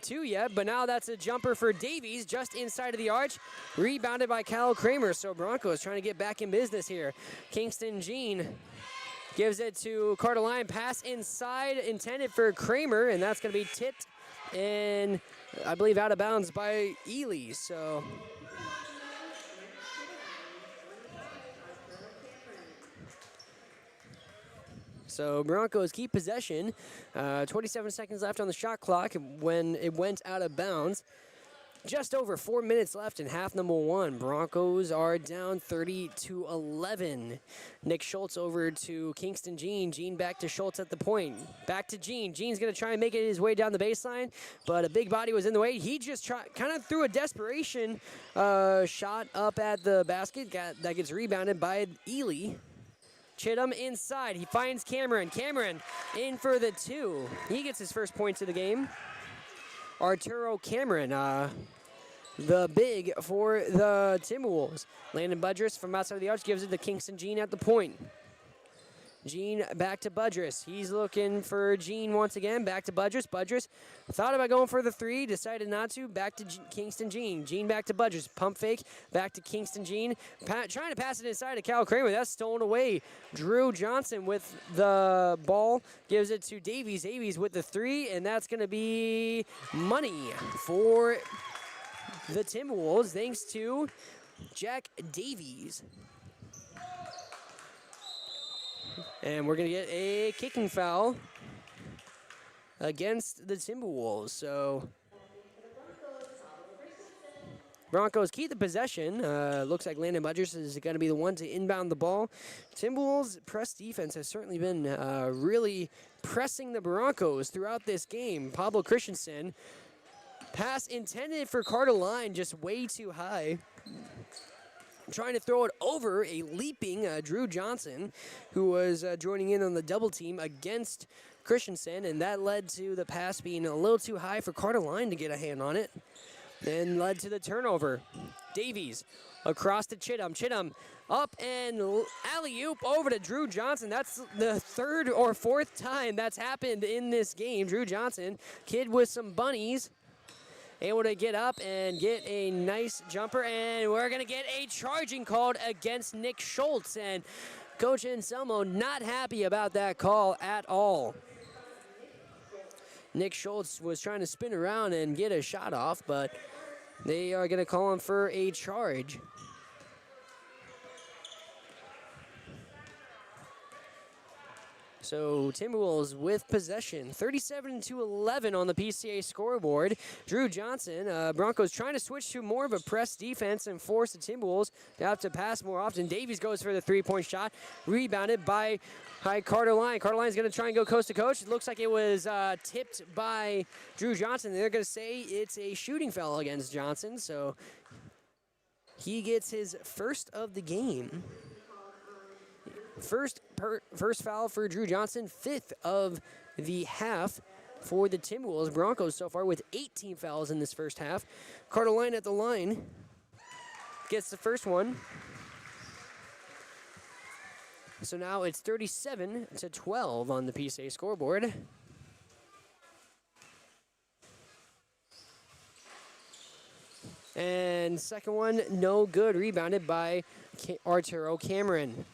2 yet, but now that's a jumper for Davies just inside of the arch. Rebounded by Kyle Kramer, so Broncos trying to get back in business here. Kingston Jean gives it to Carter Line. Pass inside intended for Kramer, and that's going to be tipped and I believe out of bounds by Ely. So Broncos keep possession. 27 seconds left on the shot clock when it went out of bounds. Just over 4 minutes left in half number one. Broncos are down 30-11. Nick Schultz over to Kingston Jean. Jean back to Schultz at the point. Back to Jean. Jean's going to try and make it his way down the baseline, but a big body was in the way. He just kind of threw a desperation shot up at the basket. That gets rebounded by Ely. Chittum inside. He finds Cameron. Cameron in for the 2. He gets his first points of the game. Arturo Cameron, the big for the Timberwolves. Landon Budrus from outside of the arch gives it to Kingston Jean at the point. Jean back to Budrus. He's looking for Jean once again. Back to Budrus. Budrus thought about going for the 3, decided not to. Back to Kingston Jean. Jean back to Budrus. Pump fake. Back to Kingston Jean. Trying to pass it inside to Cal Kramer. That's stolen away. Drew Johnson with the ball. Gives it to Davies. Davies with the 3, and that's going to be money for the Timberwolves thanks to Jack Davies. And we're going to get a kicking foul against the Timberwolves. So Broncos keep the possession. Looks like Landon Budrus is going to be the one to inbound the ball. Timberwolves' press defense has certainly been really pressing the Broncos throughout this game. Pablo Christensen, pass intended for Carter Line, just way too high. Trying to throw it over a leaping Drew Johnson, who was joining in on the double team against Christensen, and that led to the pass being a little too high for Carter Line to get a hand on it, and led to the turnover. Davies across to Chittum. Chittum up and alley-oop over to Drew Johnson. That's the 3rd or 4th time that's happened in this game. Drew Johnson, kid with some bunnies, able to get up and get a nice jumper, and we're going to get a charging called against Nick Schultz. And Coach Anselmo not happy about that call at all. Nick Schultz was trying to spin around and get a shot off, but they are going to call him for a charge. So Timberwolves with possession, 37-11 on the PCA scoreboard. Drew Johnson, Broncos trying to switch to more of a press defense and force the Timberwolves to have to pass more often. Davies goes for the 3-point shot, rebounded by Carter Line. Carter Line's going to try and go coast to coast. It looks like it was tipped by Drew Johnson. They're going to say it's a shooting foul against Johnson, so he gets his first of the game. First foul for Drew Johnson, 5th of the half for the Timberwolves. Broncos so far with 18 fouls in this first half. Carter Line at the line gets the first one. So now it's 37-12 on the PCA scoreboard. And second one, no good. Rebounded by Arturo Cameron.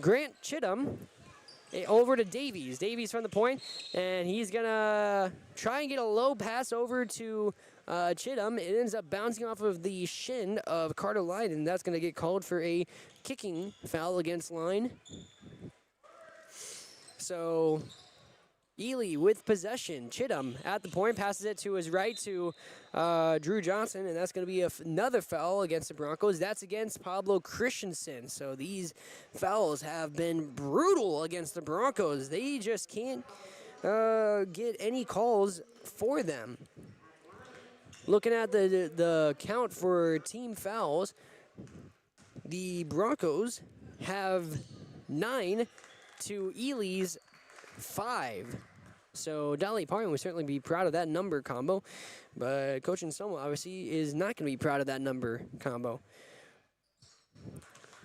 Grant Chittum over to Davies. Davies from the point, and he's going to try and get a low pass over to Chittum. It ends up bouncing off of the shin of Carter Line, and that's going to get called for a kicking foul against Line. So Ely with possession. Chittum at the point, passes it to his right to Drew Johnson, and that's going to be another foul against the Broncos. That's against Pablo Christensen. So these fouls have been brutal against the Broncos. They just can't get any calls for them. Looking at the count for team fouls, the Broncos have 9 to Ely's 5. So Dolly Parton would certainly be proud of that number combo, but Coach Anselmo obviously is not going to be proud of that number combo.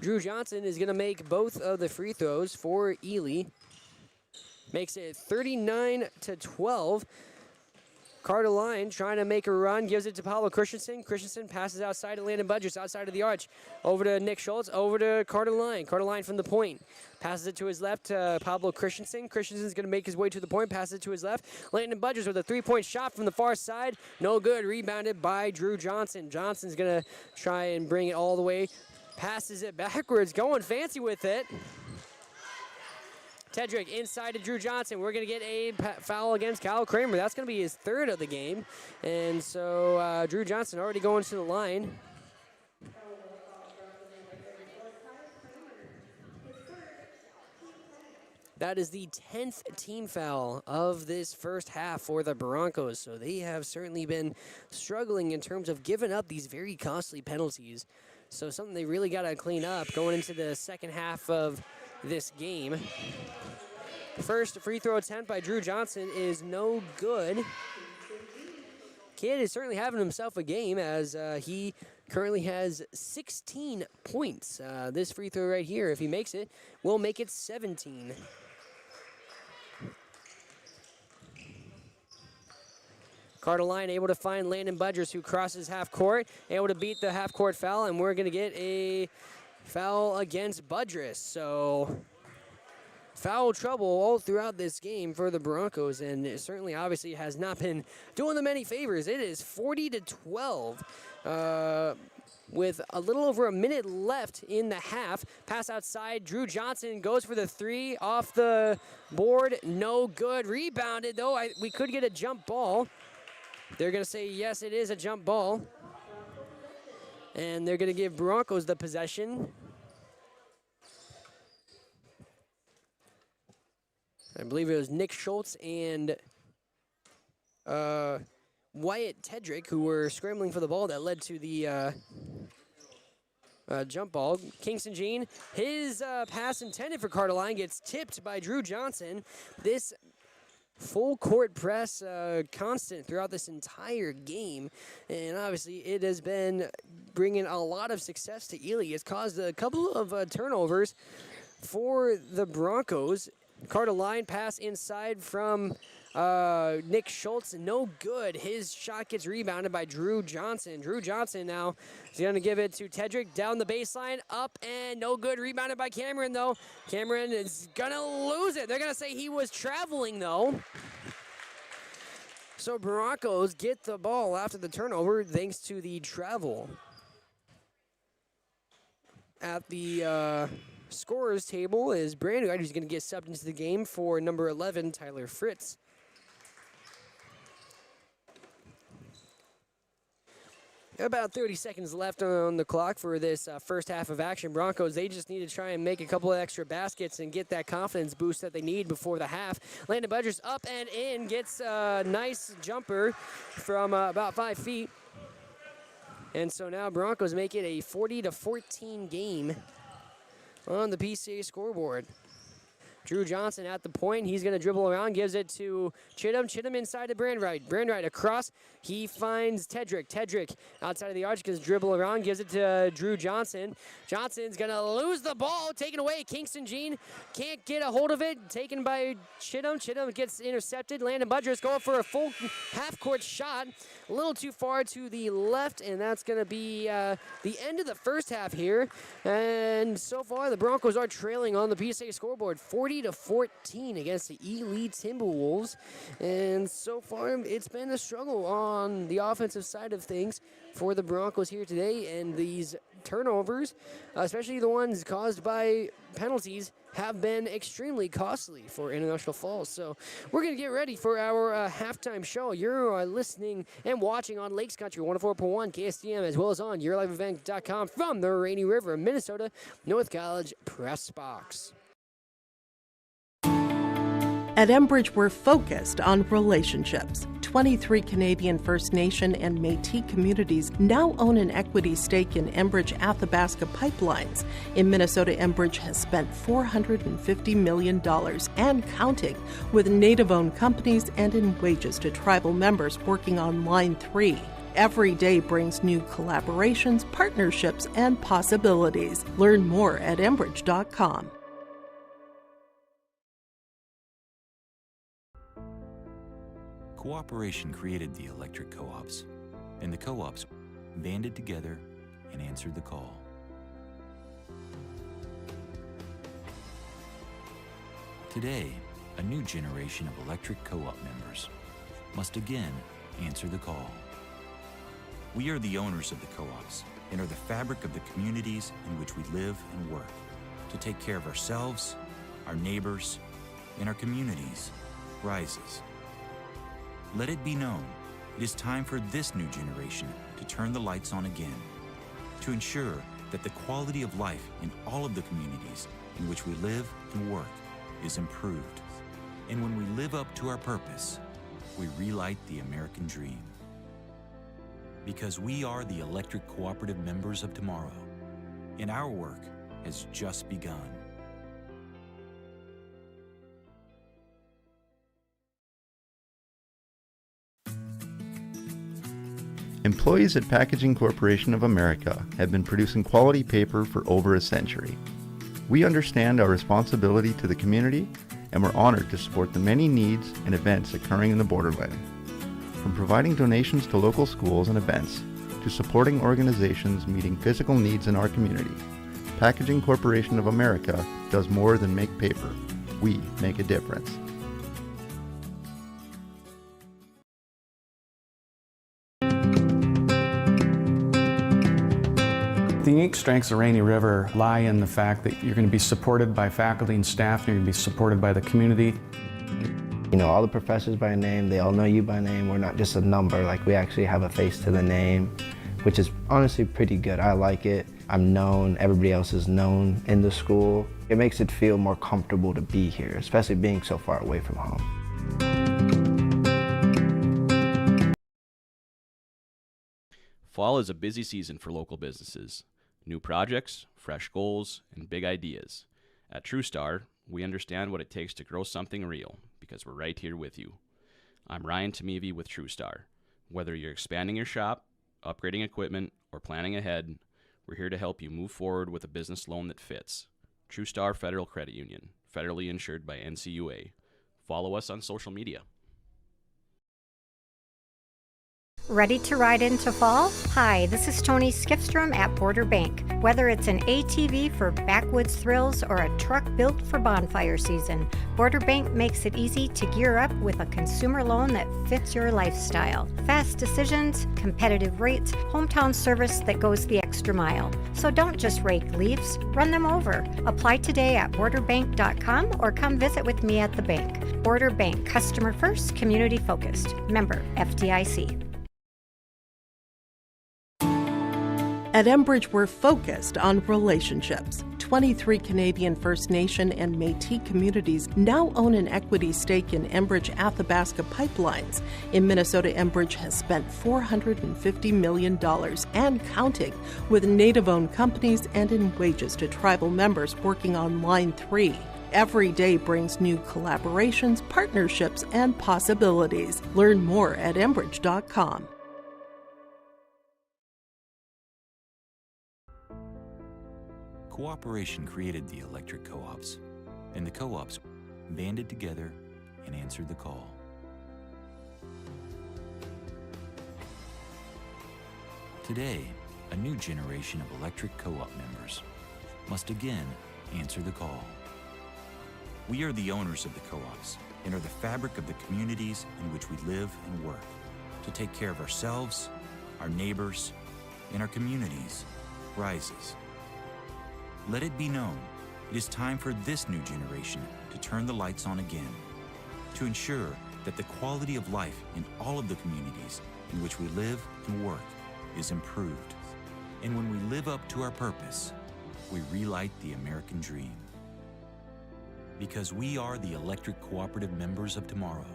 Drew Johnson is going to make both of the free throws for Ely. Makes it 39-12. Carter Line trying to make a run, gives it to Pablo Christensen. Christensen passes outside to Landon Budgets, outside of the arch. Over to Nick Schultz, over to Carter Line. Carter Line from the point. Passes it to his left to Pablo Christensen. Christensen's going to make his way to the point, passes it to his left. Landon Budgets with a three-point shot from the far side. No good, rebounded by Drew Johnson. Johnson's going to try and bring it all the way. Passes it backwards, going fancy with it. Tedrick inside to Drew Johnson. We're going to get a foul against Kyle Kramer. That's going to be his third of the game. And so Drew Johnson already going to the line. That is the 10th team foul of this first half for the Broncos. So they have certainly been struggling in terms of giving up these very costly penalties. So something they really got to clean up going into the second half of this game. First free throw attempt by Drew Johnson is no good. Kid is certainly having himself a game as he currently has 16 points. This free throw right here, if he makes it, will make it 17. Carter Line able to find Landon Budgers, who crosses half court, able to beat the half court foul, and we're going to get a foul against Budress. So foul trouble all throughout this game for the Broncos, and it certainly obviously has not been doing them any favors. It is 40-12 with a little over a minute left in the half. Pass outside, Drew Johnson goes for the three off the board. No good. Rebounded, though. We could get a jump ball. They're going to say, yes, it is a jump ball. And they're going to give Broncos the possession. I believe it was Nick Schultz and Wyatt Tedrick who were scrambling for the ball that led to the jump ball. Kingston Jean, his pass intended for Carter Line gets tipped by Drew Johnson. This full court press constant throughout this entire game, and obviously it has been bringing a lot of success to Ely. It's caused a couple of turnovers for the Broncos. Carter Line pass inside from Nick Schultz, no good. His shot gets rebounded by Drew Johnson. Drew Johnson now is going to give it to Tedrick down the baseline, up and no good. Rebounded by Cameron, though. Cameron is going to lose it. They're going to say he was traveling, though. So Broncos get the ball after the turnover thanks to the travel. At the scorers table is Brandon, who's going to get subbed into the game for number 11, Tyler Fritz. About 30 seconds left on the clock for this first half of action. Broncos, they just need to try and make a couple of extra baskets and get that confidence boost that they need before the half. Landon Budgers up and in, gets a nice jumper from about 5 feet. And so now Broncos make it a 40-14 game on the PCA scoreboard. Drew Johnson at the point. He's going to dribble around, gives it to Chittum. Chittum inside to Brandwright. Brandwright across. He finds Tedrick. Tedrick outside of the arch, gets dribble around, gives it to Drew Johnson. Johnson's going to lose the ball, taken away. Kingston Jean can't get a hold of it. Taken by Chittum. Chittum gets intercepted. Landon Budris going for a full half-court shot. A little too far to the left, and that's going to be the end of the first half here. And so far, the Broncos are trailing on the PSA scoreboard 40-14 against the Ely Timberwolves. And so far, it's been a struggle on the offensive side of things for the Broncos here today. And these turnovers, especially the ones caused by penalties, have been extremely costly for International Falls. So we're going to get ready for our halftime show. You're listening and watching on Lakes Country 104.1 KSDM, as well as on YourLiveEvent.com from the Rainy River, Minnesota North College Press Box. At Enbridge, we're focused on relationships. 23 Canadian First Nation and Métis communities now own an equity stake in Enbridge Athabasca Pipelines. In Minnesota, Enbridge has spent $450 million and counting with Native-owned companies and in wages to tribal members working on Line 3. Every day brings new collaborations, partnerships, and possibilities. Learn more at Enbridge.com. Cooperation created the electric co-ops, and the co-ops banded together and answered the call. Today, a new generation of electric co-op members must again answer the call. We are the owners of the co-ops and are the fabric of the communities in which we live and work to take care of ourselves, our neighbors, and our communities' rises. Let it be known, it is time for this new generation to turn the lights on again, to ensure that the quality of life in all of the communities in which we live and work is improved. And when we live up to our purpose, we relight the American dream. Because we are the electric cooperative members of tomorrow, and our work has just begun. Employees at Packaging Corporation of America have been producing quality paper for over a century. We understand our responsibility to the community, and we're honored to support the many needs and events occurring in the borderland. From providing donations to local schools and events, to supporting organizations meeting physical needs in our community, Packaging Corporation of America does more than make paper. We make a difference. The unique strengths of Rainy River lie in the fact that you're going to be supported by faculty and staff, and you're going to be supported by the community. You know, all the professors by name, they all know you by name. We're not just a number, like we actually have a face to the name, which is honestly pretty good. I like it. I'm known, everybody else is known in the school. It makes it feel more comfortable to be here, especially being so far away from home. Fall is a busy season for local businesses. New projects, fresh goals, and big ideas. At TrueStar, we understand what it takes to grow something real because we're right here with you. I'm Ryan Tamevi with TrueStar. Whether you're expanding your shop, upgrading equipment, or planning ahead, we're here to help you move forward with a business loan that fits. TrueStar Federal Credit Union, federally insured by NCUA. Follow us on social media. Ready to ride into fall? Hi, this is Tony Skifstrom at Border Bank. Whether it's an ATV for backwoods thrills or a truck built for bonfire season, Border Bank makes it easy to gear up with a consumer loan that fits your lifestyle. Fast decisions, competitive rates, hometown service that goes the extra mile. So don't just rake leaves, run them over. Apply today at borderbank.com or come visit with me at the bank. Border Bank, customer first, community focused. Member FDIC. At Enbridge, we're focused on relationships. 23 Canadian First Nation and Métis communities now own an equity stake in Enbridge Athabasca Pipelines. In Minnesota, Enbridge has spent $450 million and counting with Native-owned companies and in wages to tribal members working on Line 3. Every day brings new collaborations, partnerships, and possibilities. Learn more at Enbridge.com. Cooperation created the electric co-ops, and the co-ops banded together and answered the call. Today, a new generation of electric co-op members must again answer the call. We are the owners of the co-ops and are the fabric of the communities in which we live and work to take care of ourselves, our neighbors, and our communities rises. Let it be known, it is time for this new generation to turn the lights on again, to ensure that the quality of life in all of the communities in which we live and work is improved. And when we live up to our purpose, we relight the American dream. Because we are the electric cooperative members of tomorrow,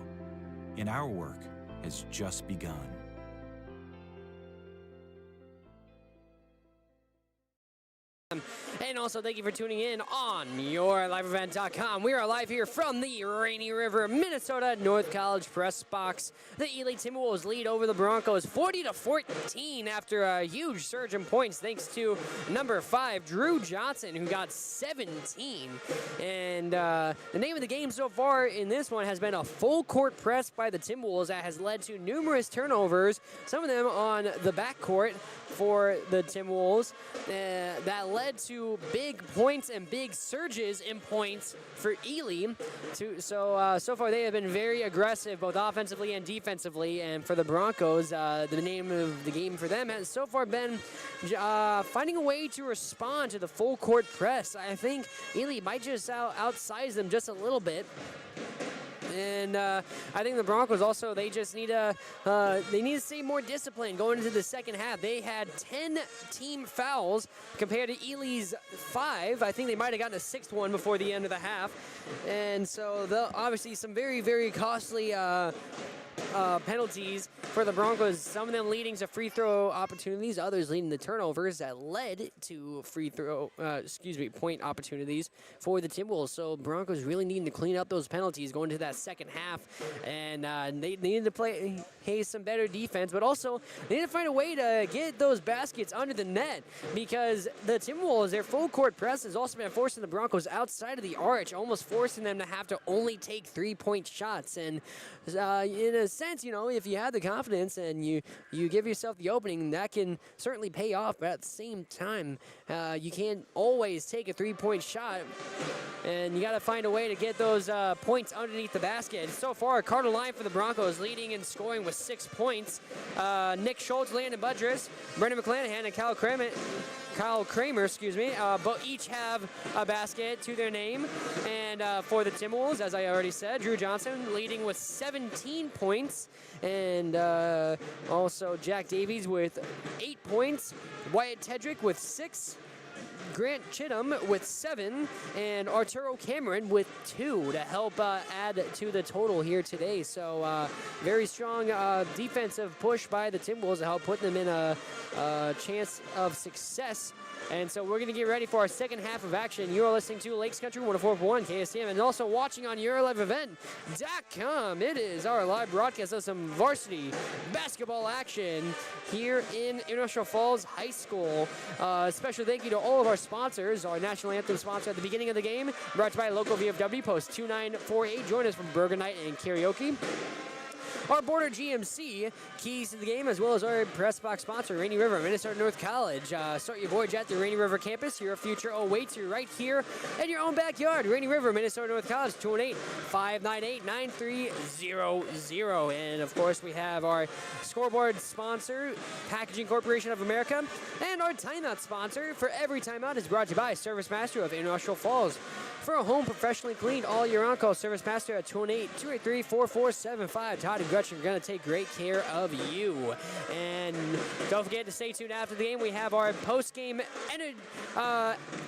and our work has just begun. And also, thank you for tuning in on YourLiveEvent.com. We are live here from the Rainy River, Minnesota North College press box. The Ely Timberwolves lead over the Broncos 40-14 after a huge surge in points thanks to number 5, Drew Johnson, who got 17. And the name of the game so far in this one has been a full court press by the Timberwolves that has led to numerous turnovers, some of them on the backcourt for the Timberwolves, that led to big points and big surges in points for Ely. So far they have been very aggressive, both offensively and defensively. And for the Broncos, the name of the game for them has so far been finding a way to respond to the full court press. I think Ely might just outsize them just a little bit. And I think the Broncos also, they just need to stay more disciplined going into the second half. They had 10 team fouls compared to Ely's 5. I think they might have gotten a 6th one before the end of the half. And so obviously some very, very costly penalties for the Broncos, some of them leading to free throw opportunities, others leading to turnovers that led to point opportunities for the Timberwolves. So Broncos really needing to clean up those penalties going into that second half, and they needed to play some better defense, but also they need to find a way to get those baskets under the net, because the Timberwolves, their full court press has also been forcing the Broncos outside of the arch, almost forcing them to have to only take 3-point shots. And in a sense, if you have the confidence and you give yourself the opening, that can certainly pay off. But at the same time, you can't always take a 3-point shot, and you got to find a way to get those points underneath the basket. So far, Carter Lyon for the Broncos leading in scoring with 6 points. Nick Schultz, Landon Budris, Brendan McClanahan, and Kyle Kramer, but each have a basket to their name. And for the Timberwolves, as I already said, Drew Johnson leading with 17 points. And also Jack Davies with 8 points. Wyatt Tedrick with 6. Grant Chittum with 7, and Arturo Cameron with 2 to help add to the total here today. So very strong defensive push by the Timberwolves to help put them in a chance of success. And so we're going to get ready for our second half of action. You are listening to Lakes Country 104.1 KSTM, and also watching on YourLiveEvent.com. It is our live broadcast of some varsity basketball action here in International Falls High School. Special thank you to all of our sponsors. Our national anthem sponsor at the beginning of the game, brought to you by local VFW Post 2948. Join us from Burger Night and Karaoke. Our Border GMC, keys to the game, as well as our press box sponsor, Rainy River, Minnesota North College. Start your voyage at the Rainy River campus. Your future awaits you right here in your own backyard. Rainy River, Minnesota North College, 218-598-9300. And, of course, we have our scoreboard sponsor, Packaging Corporation of America. And our timeout sponsor for every timeout is brought to you by Service Master of International Falls. For a home professionally cleaned all year round, call Service Master at 218-283-4475. Todd and Gretchen are going to take great care of you. And don't forget to stay tuned after the game. We have our post-game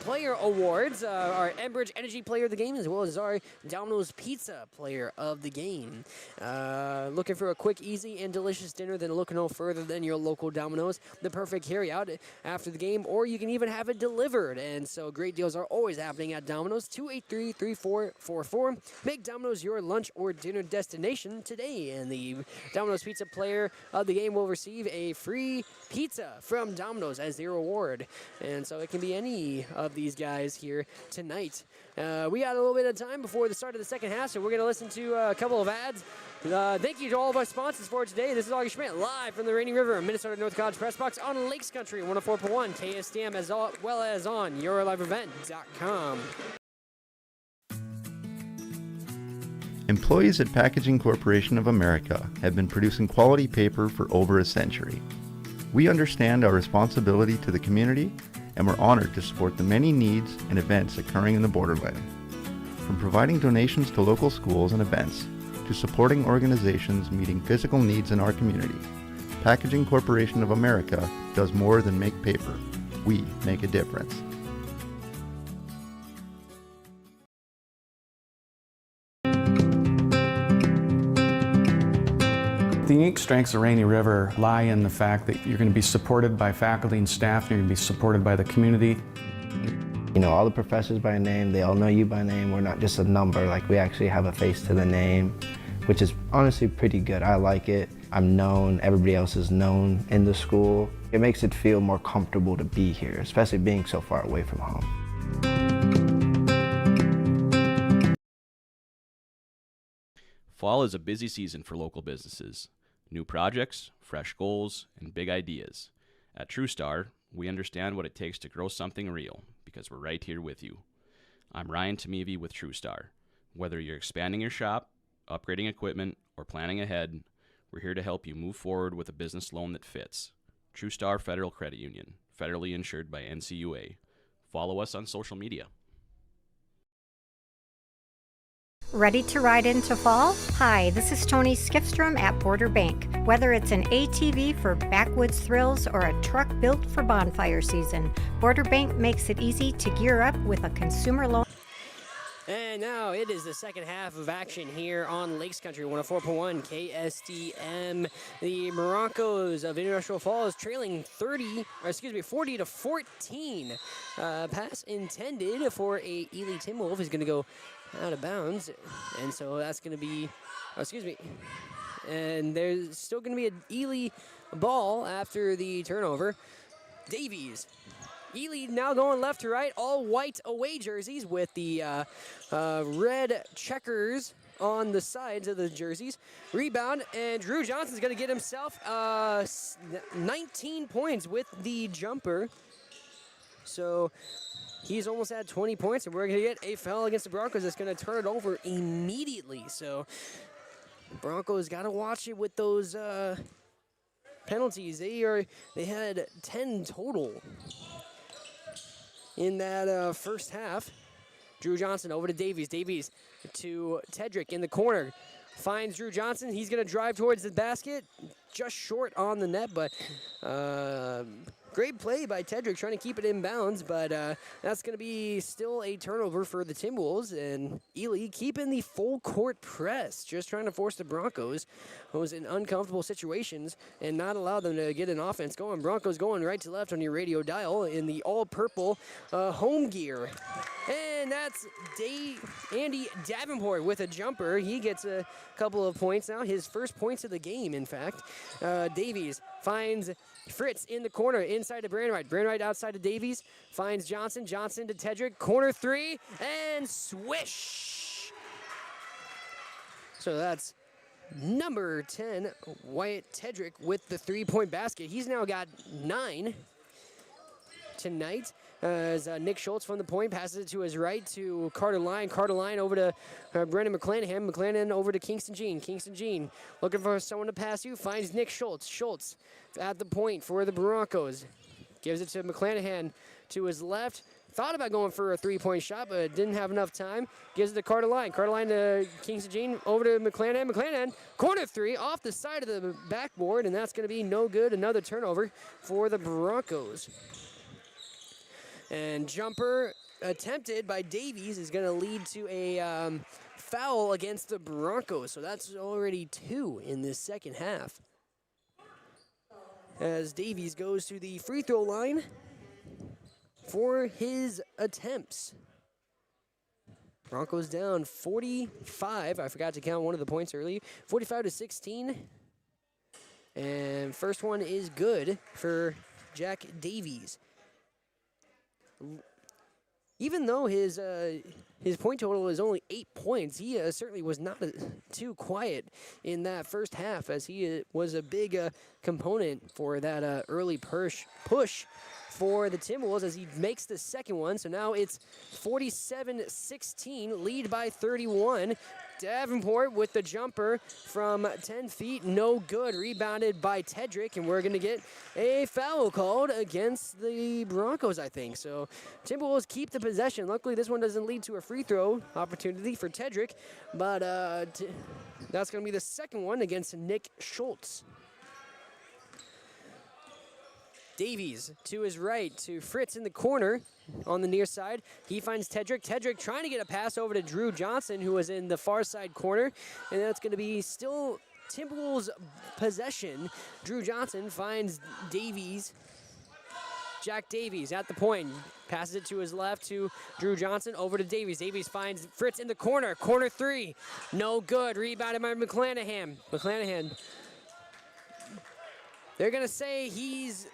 player awards, our Enbridge Energy Player of the Game, as well as our Domino's Pizza Player of the Game. Looking for a quick, easy, and delicious dinner? Then look no further than your local Domino's. The perfect carry-out after the game, or you can even have it delivered. And so great deals are always happening at Domino's. 283-3444. Make Domino's your lunch or dinner destination today, and the Domino's Pizza player of the game will receive a free pizza from Domino's as their reward. And so it can be any of these guys here tonight. We got a little bit of time before the start of the second half, so we're going to listen to a couple of ads. Thank you to all of our sponsors for today. This is Augie Schmidt live from the Rainy River, Minnesota North College Press Box on Lakes Country 104.1 KSTM, as well as on YourLiveEvent.com. Employees at Packaging Corporation of America have been producing quality paper for over a century. We understand our responsibility to the community, and we're honored to support the many needs and events occurring in the borderland. From providing donations to local schools and events, to supporting organizations meeting physical needs in our community, Packaging Corporation of America does more than make paper. We make a difference. The unique strengths of Rainy River lie in the fact that you're going to be supported by faculty and staff, and you're going to be supported by the community. You know, all the professors by name, they all know you by name. We're not just a number, like we actually have a face to the name, which is honestly pretty good. I like it. I'm known, everybody else is known in the school. It makes it feel more comfortable to be here, especially being so far away from home. Fall is a busy season for local businesses. New projects, fresh goals, and big ideas. At TrueStar, we understand what it takes to grow something real because we're right here with you. I'm Ryan Tamevi with TrueStar. Whether you're expanding your shop, upgrading equipment, or planning ahead, we're here to help you move forward with a business loan that fits. TrueStar Federal Credit Union, federally insured by NCUA. Follow us on social media. Ready to ride into fall? Hi, this is Tony Skifstrom at Border Bank. Whether it's an ATV for backwoods thrills or a truck built for bonfire season, Border Bank makes it easy to gear up with a consumer loan. And now it is the second half of action here on Lakes Country 104.1 KSTM. The Broncos of International Falls trailing 40 to 14. Pass intended for a Ely Timwolf is going to go out of bounds, and so that's going to be, and there's still going to be an Ely ball after the turnover. Davies. Ely now going left to right, all white away jerseys with the red checkers on the sides of the jerseys. Rebound, and Drew Johnson's going to get himself 19 points with the jumper. So he's almost at 20 points, and we're going to get a foul against the Broncos that's going to turn it over immediately. So Broncos got to watch it with those penalties. They had 10 total in that first half. Drew Johnson over to Davies. Davies to Tedrick in the corner. Finds Drew Johnson. He's going to drive towards the basket. Just short on the net, but great play by Tedrick trying to keep it in bounds, but that's going to be still a turnover for the Timberwolves, and Ely keeping the full court press, just trying to force the Broncos, who's in uncomfortable situations, and not allow them to get an offense going. Broncos going right to left on your radio dial in the all-purple home gear. And that's Andy Davenport with a jumper. He gets a couple of points now, his first points of the game, in fact. Davies finds Fritz in the corner, inside to Brandwright. Brandwright outside to Davies, finds Johnson. Johnson to Tedrick, corner three, and swish! So that's number 10, Wyatt Tedrick with the three-point basket. He's now got 9 tonight. As Nick Schultz from the point passes it to his right to Carter Line. Carter Line over to Brendan McClanahan. McClanahan over to Kingston Jean. Kingston Jean looking for someone to pass you. Finds Nick Schultz. Schultz at the point for the Broncos. Gives it to McClanahan to his left. Thought about going for a three-point shot, but didn't have enough time. Gives it to Carter Line. Carter Line to Kingston Jean. Over to McClanahan. McClanahan, corner three off the side of the backboard, and that's going to be no good. Another turnover for the Broncos. And jumper attempted by Davies is going to lead to a foul against the Broncos. So that's already 2 in this second half. As Davies goes to the free throw line for his attempts. Broncos down 45. I forgot to count one of the points early. 45-16. And first one is good for Jack Davies. Even though his point total is only 8 points, he certainly was not too quiet in that first half, as he was a big component for that early push for the Timberwolves as he makes the second one. So now it's 47-16, lead by 31. Davenport with the jumper from 10 feet, no good. Rebounded by Tedrick, and we're going to get a foul called against the Broncos, I think. So Timberwolves keep the possession. Luckily, this one doesn't lead to a free throw opportunity for Tedrick, but that's going to be the second one against Nick Schultz. Davies to his right to Fritz in the corner on the near side. He finds Tedrick. Tedrick trying to get a pass over to Drew Johnson, who was in the far side corner. And that's going to be still Timberwolves possession. Drew Johnson finds Davies. Jack Davies at the point. Passes it to his left to Drew Johnson. Over to Davies. Davies finds Fritz in the corner. Corner three. No good. Rebounded by McClanahan. They're going to say he's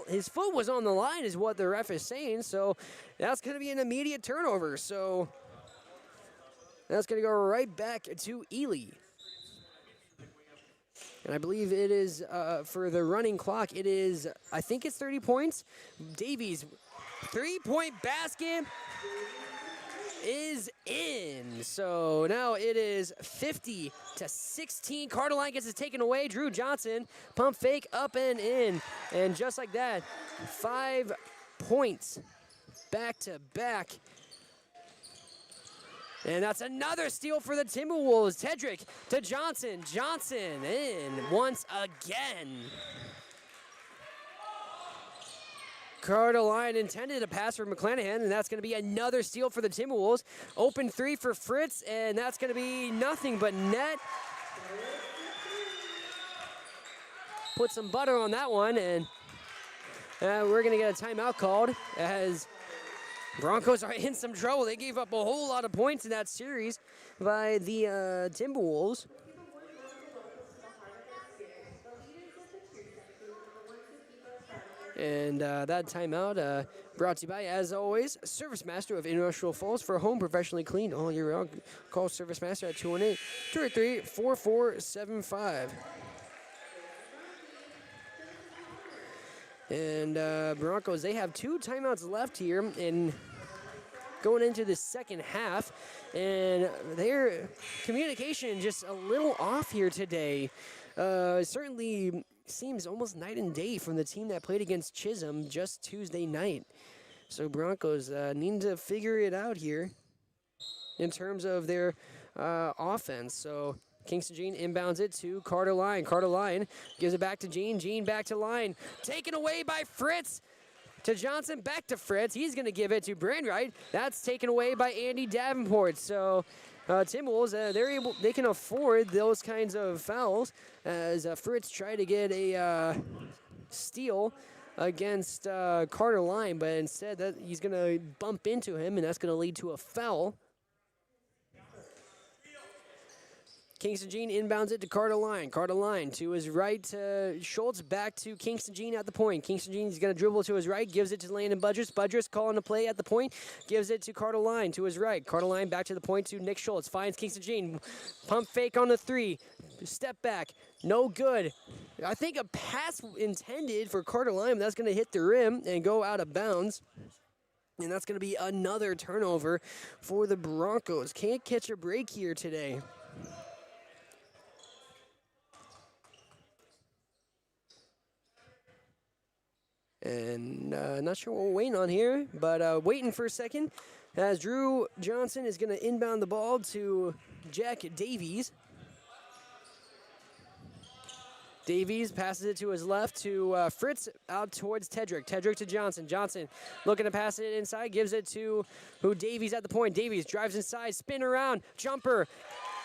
his foot was on the line is what the ref is saying, so that's going to be an immediate turnover. So that's going to go right back to Ely. And I believe it is, for the running clock, it is, I think it's 30 points. Davies, three-point basket is in. So now it is 50-16. Carter gets it taken away. Drew Johnson, pump fake up and in. And just like that, 5 points back to back. And that's another steal for the Timberwolves. Tedrick to Johnson. Johnson in once again. Carter Lyon intended a pass for McClanahan, and that's going to be another steal for the Timberwolves. Open three for Fritz, and that's going to be nothing but net. Put some butter on that one, and we're going to get a timeout called as Broncos are in some trouble. They gave up a whole lot of points in that series by the Timberwolves. And that timeout brought to you by, as always, Service Master of Industrial Falls. For a home professionally cleaned all year round, call Service Master at 218-283-4475. And Broncos, they have 2 timeouts left here and going into the second half. And their communication just a little off here today. Certainly seems almost night and day from the team that played against Chisholm just Tuesday night. So Broncos need to figure it out here in terms of their offense. So Kingston Jean inbounds it to Carter Lyon. Carter Lyon gives it back to Jean. Jean back to Lyon. Taken away by Fritz. To Johnson, back to Fritz. He's going to give it to Brandwright. That's taken away by Andy Davenport. So Timberwolves, they can afford those kinds of fouls as Fritz tried to get a steal against Carter Lyon, but instead that he's going to bump into him, and that's going to lead to a foul. Kingston Jean inbounds it to Carter Lyon. Carter Lyon to his right to Schultz, back to Kingston Jean at the point. Kingston Jean is going to dribble to his right, gives it to Landon Budrus. Budrus calling the play at the point, gives it to Carter Lyon to his right. Carter Lyon back to the point to Nick Schultz, finds Kingston Jean. Pump fake on the three, step back, no good. I think a pass intended for Carter Lyon, but that's going to hit the rim and go out of bounds. And that's going to be another turnover for the Broncos. Can't catch a break here today. And not sure what we're waiting on here, but waiting for a second as Drew Johnson is going to inbound the ball to Jack Davies. Davies passes it to his left to Fritz out towards Tedrick. Tedrick to Johnson. Johnson looking to pass it inside, gives it to Davies at the point. Davies drives inside, spin around, jumper,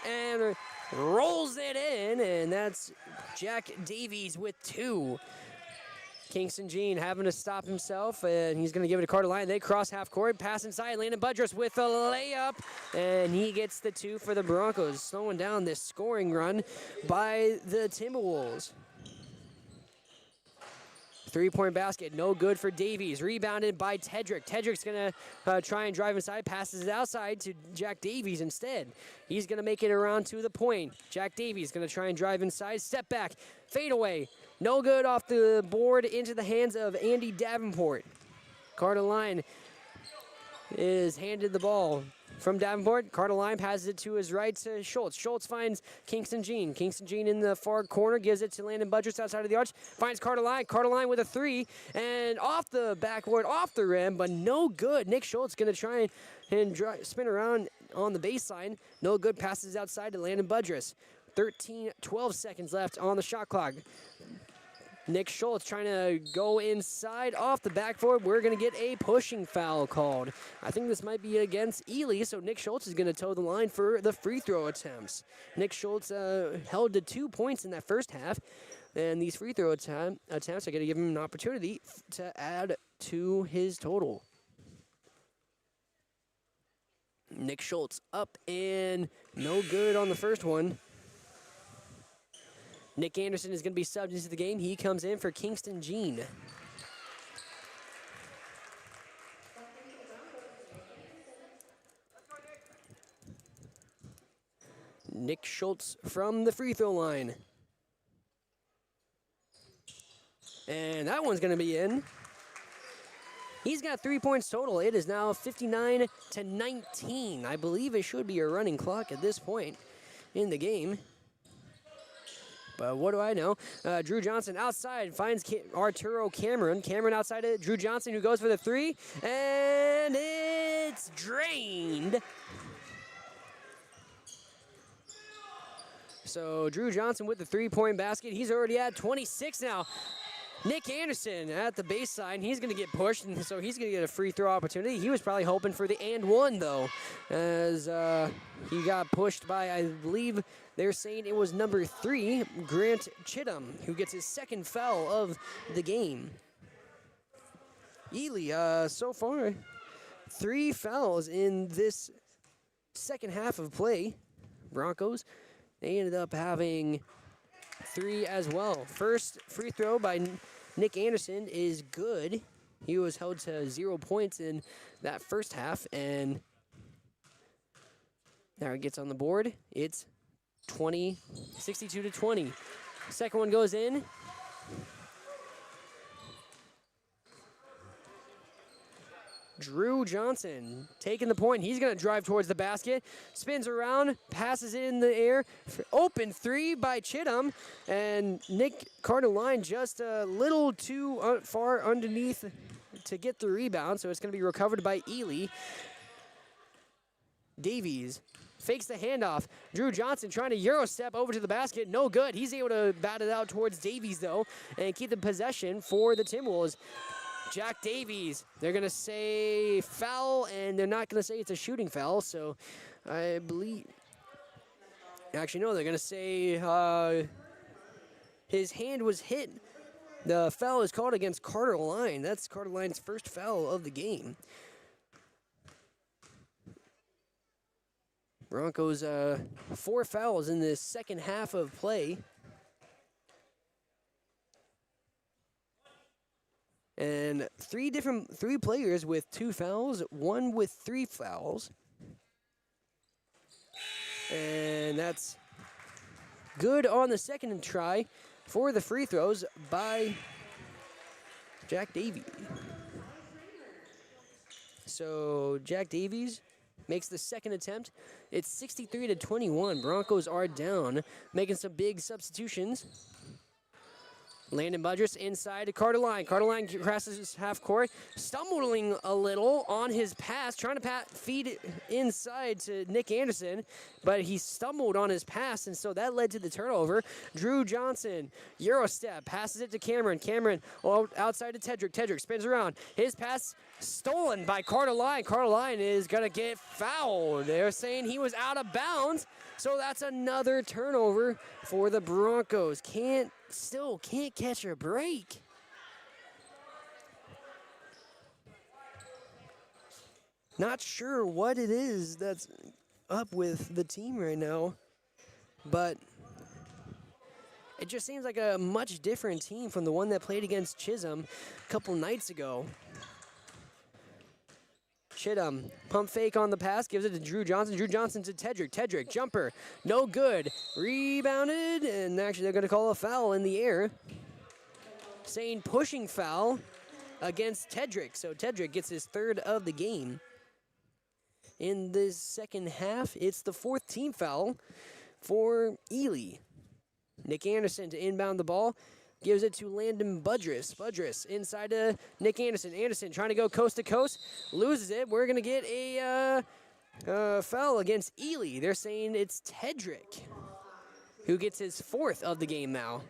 and rolls it in, and that's Jack Davies with 2. Kingston Jean having to stop himself, and he's going to give it to Carter Lyon. They cross half court, pass inside. Landon Budrus with a layup, and he gets the 2 for the Broncos, slowing down this scoring run by the Timberwolves. 3-point basket, no good for Davies. Rebounded by Tedrick. Tedrick's going to try and drive inside, passes it outside to Jack Davies instead. He's going to make it around to the point. Jack Davies going to try and drive inside, step back, fade away. No good off the board into the hands of Andy Davenport. Carter Lyon is handed the ball from Davenport. Carter Lyon passes it to his right to Schultz. Schultz finds Kingston Jean. Kingston Jean in the far corner gives it to Landon Budrus outside of the arch. Finds Carter Lyon. Carter Lyon with a 3 and off the backboard, off the rim, but no good. Nick Schultz going to try and spin around on the baseline. No good. Passes outside to Landon Budrus. 12 seconds left on the shot clock. Nick Schultz trying to go inside off the backboard. We're going to get a pushing foul called. I think this might be against Ely, so Nick Schultz is going to toe the line for the free throw attempts. Nick Schultz held to 2 points in that first half, and these free throw attempts are going to give him an opportunity to add to his total. Nick Schultz up and no good on the first one. Nick Anderson is going to be subbed into the game. He comes in for Kingston Jean. Nick Schultz from the free throw line. And that one's going to be in. He's got 3 points total. It is now 59-19. I believe it should be a running clock at this point in the game. But what do I know? Drew Johnson outside finds Arturo Cameron. Cameron outside of Drew Johnson, who goes for the 3. And it's drained. So Drew Johnson with the 3-point basket. He's already at 26 now. Nick Anderson at the baseline. He's going to get pushed, and so he's going to get a free throw opportunity. He was probably hoping for the and one, though, as he got pushed by, I believe they're saying it was number 3, Grant Chittum, who gets his second foul of the game. Ely, so far, 3 fouls in this second half of play. Broncos, they ended up having 3 as well. First free throw by Nick Anderson is good. He was held to 0 points in that first half, and now it gets on the board. It's 62-20. Second one goes in. Drew Johnson taking the point. He's going to drive towards the basket. Spins around, passes it in the air. Open 3 by Chittum. And Nick Carter Lyon just a little too far underneath to get the rebound. So it's going to be recovered by Ely. Davies fakes the handoff. Drew Johnson trying to Euro step over to the basket. No good. He's able to bat it out towards Davies, though, and keep the possession for the Timberwolves. Jack Davies, they're going to say foul, and they're not going to say it's a shooting foul, so I believe... Actually, no, they're going to say his hand was hit. The foul is called against Carter Lyon. That's Carter Lyon's first foul of the game. Broncos, 4 fouls in this second half of play. And 3 players with 2 fouls, 1 with 3 fouls. And that's good on the second try for the free throws by Jack Davies. So Jack Davies makes the second attempt. It's 63-21. Broncos are down, making some big substitutions. Landon Budrus inside to Carter Lyon. Carter Lyon crosses half court, stumbling a little on his pass, trying to feed it inside to Nick Anderson, but he stumbled on his pass, and so that led to the turnover. Drew Johnson, Euro step, passes it to Cameron. Cameron outside to Tedrick. Tedrick spins around. His pass stolen by Carter Lyon. Carter Lyon is going to get fouled. They're saying he was out of bounds, so that's another turnover for the Broncos. Still can't catch a break. Not sure what it is that's up with the team right now, but it just seems like a much different team from the one that played against Chisholm a couple nights ago. Chittum, pump fake on the pass, gives it to Drew Johnson. Drew Johnson to Tedrick. Tedrick, jumper, no good. Rebounded, and actually they're going to call a foul in the air, saying pushing foul against Tedrick. So Tedrick gets his third of the game. In this second half, it's the fourth team foul for Ely. Nick Anderson to inbound the ball. Gives it to Landon Budrus. Budrus inside to Nick Anderson. Anderson trying to go coast to coast. Loses it. We're going to get a foul against Ely. They're saying it's Tedrick who gets his fourth of the game now.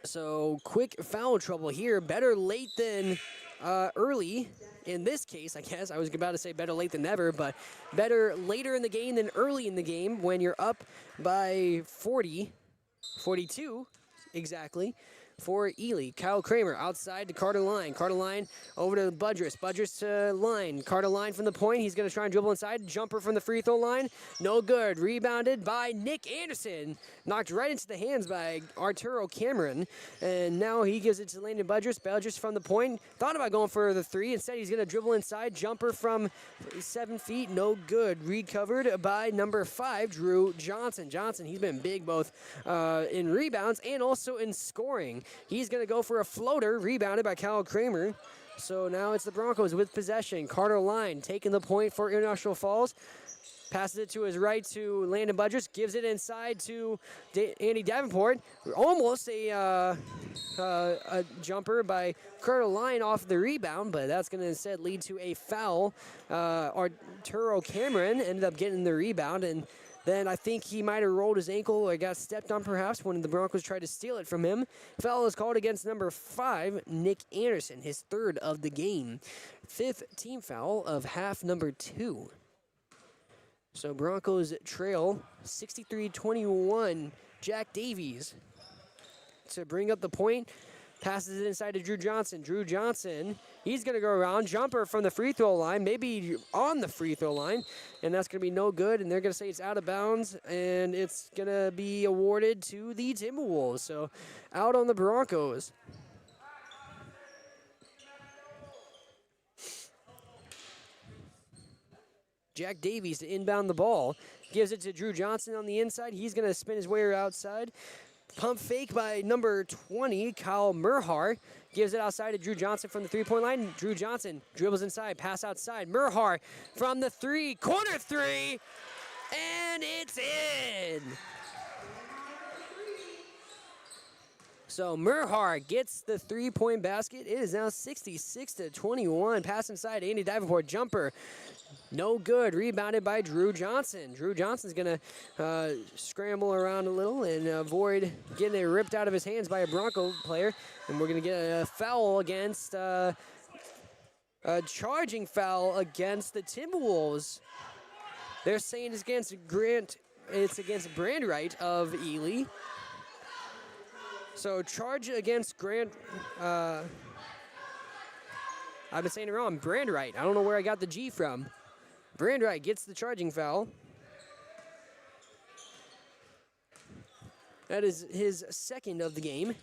So quick foul trouble here. Better late than early. In this case, I guess, I was about to say better late than never, but better later in the game than early in the game when you're up by 42 exactly, for Ely. Kyle Kramer outside to Carter Line. Carter Line over to Budrus. Budrus to Line. Carter Line from the point. He's going to try and dribble inside. Jumper from the free throw line. No good. Rebounded by Nick Anderson. Knocked right into the hands by Arturo Cameron. And now he gives it to Landon Budrus. Budrus from the point. Thought about going for the three. Instead, he's going to dribble inside. Jumper from 7 feet. No good. Recovered by number 5, Drew Johnson. Johnson, he's been big both in rebounds and also in scoring. He's going to go for a floater, rebounded by Kyle Kramer. So now it's the Broncos with possession. Carter Line taking the point for International Falls. Passes it to his right to Landon Budrus. Gives it inside to Andy Davenport. Almost a jumper by Carter Line off the rebound, but that's going to instead lead to a foul. Arturo Cameron ended up getting the rebound, and then I think he might have rolled his ankle or got stepped on perhaps when the Broncos tried to steal it from him. Foul is called against number 5, Nick Anderson, his third of the game. 5th team foul of half number 2. So Broncos trail 63-21. Jack Davies to bring up the point. Passes it inside to Drew Johnson. Drew Johnson, he's going to go around. Jumper from the free throw line, maybe on the free throw line. And that's going to be no good. And they're going to say it's out of bounds. And it's going to be awarded to the Timberwolves. So out on the Broncos. Jack Davies to inbound the ball. Gives it to Drew Johnson on the inside. He's going to spin his way outside. Pump fake by number 20, Kyle Merhar. Gives it outside to Drew Johnson from the three-point line. Drew Johnson dribbles inside, pass outside. Merhar from the three, corner three, and it's in. So Merhar gets the three-point basket. It is now 66-21. Pass inside, Andy Davenport, jumper. No good. Rebounded by Drew Johnson. Drew Johnson's going to scramble around a little and avoid getting it ripped out of his hands by a Bronco player. And we're going to get a foul against, a charging foul against the Timberwolves. They're saying it's against Brandwright of Ely. So charge against I've been saying it wrong. Brandwright. I don't know where I got the G from. Brandwright gets the charging foul. That is his second of the game.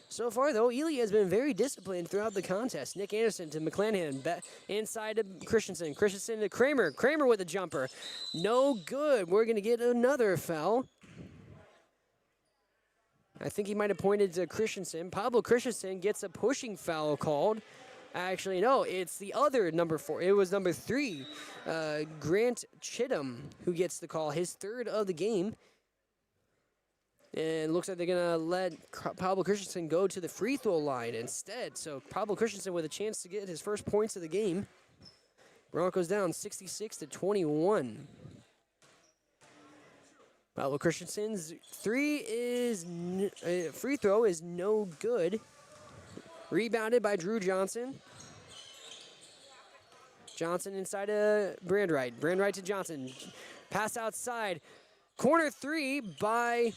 So far, though, Ely has been very disciplined throughout the contest. Nick Anderson to McClanahan. Inside to Christensen. Christensen to Kramer. Kramer with a jumper. No good. We're going to get another foul. I think he might have pointed to Christensen. Pablo Christensen gets a pushing foul called. Actually, no, it's the other number 4. It was number 3, Grant Chittum, who gets the call, his third of the game. And it looks like they're going to let Pablo Christensen go to the free throw line instead. So Pablo Christensen with a chance to get his first points of the game. Broncos down 66-21. Pablo Christensen's free throw is no good. Rebounded by Drew Johnson. Johnson inside of Brandwright. Brandwright to Johnson. Pass outside. Corner 3 by,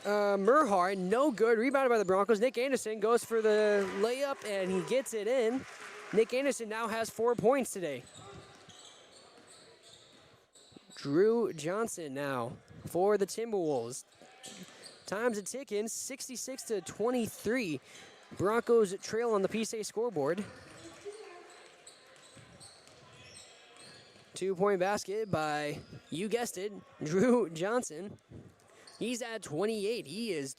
Merhar, no good. Rebounded by the Broncos. Nick Anderson goes for the layup, and he gets it in. Nick Anderson now has 4 points today. Drew Johnson now for the Timberwolves. Time's a ticking, 66-23. Broncos trail on the PSA scoreboard. 2-point basket by, you guessed it, Drew Johnson. He's at 28. He is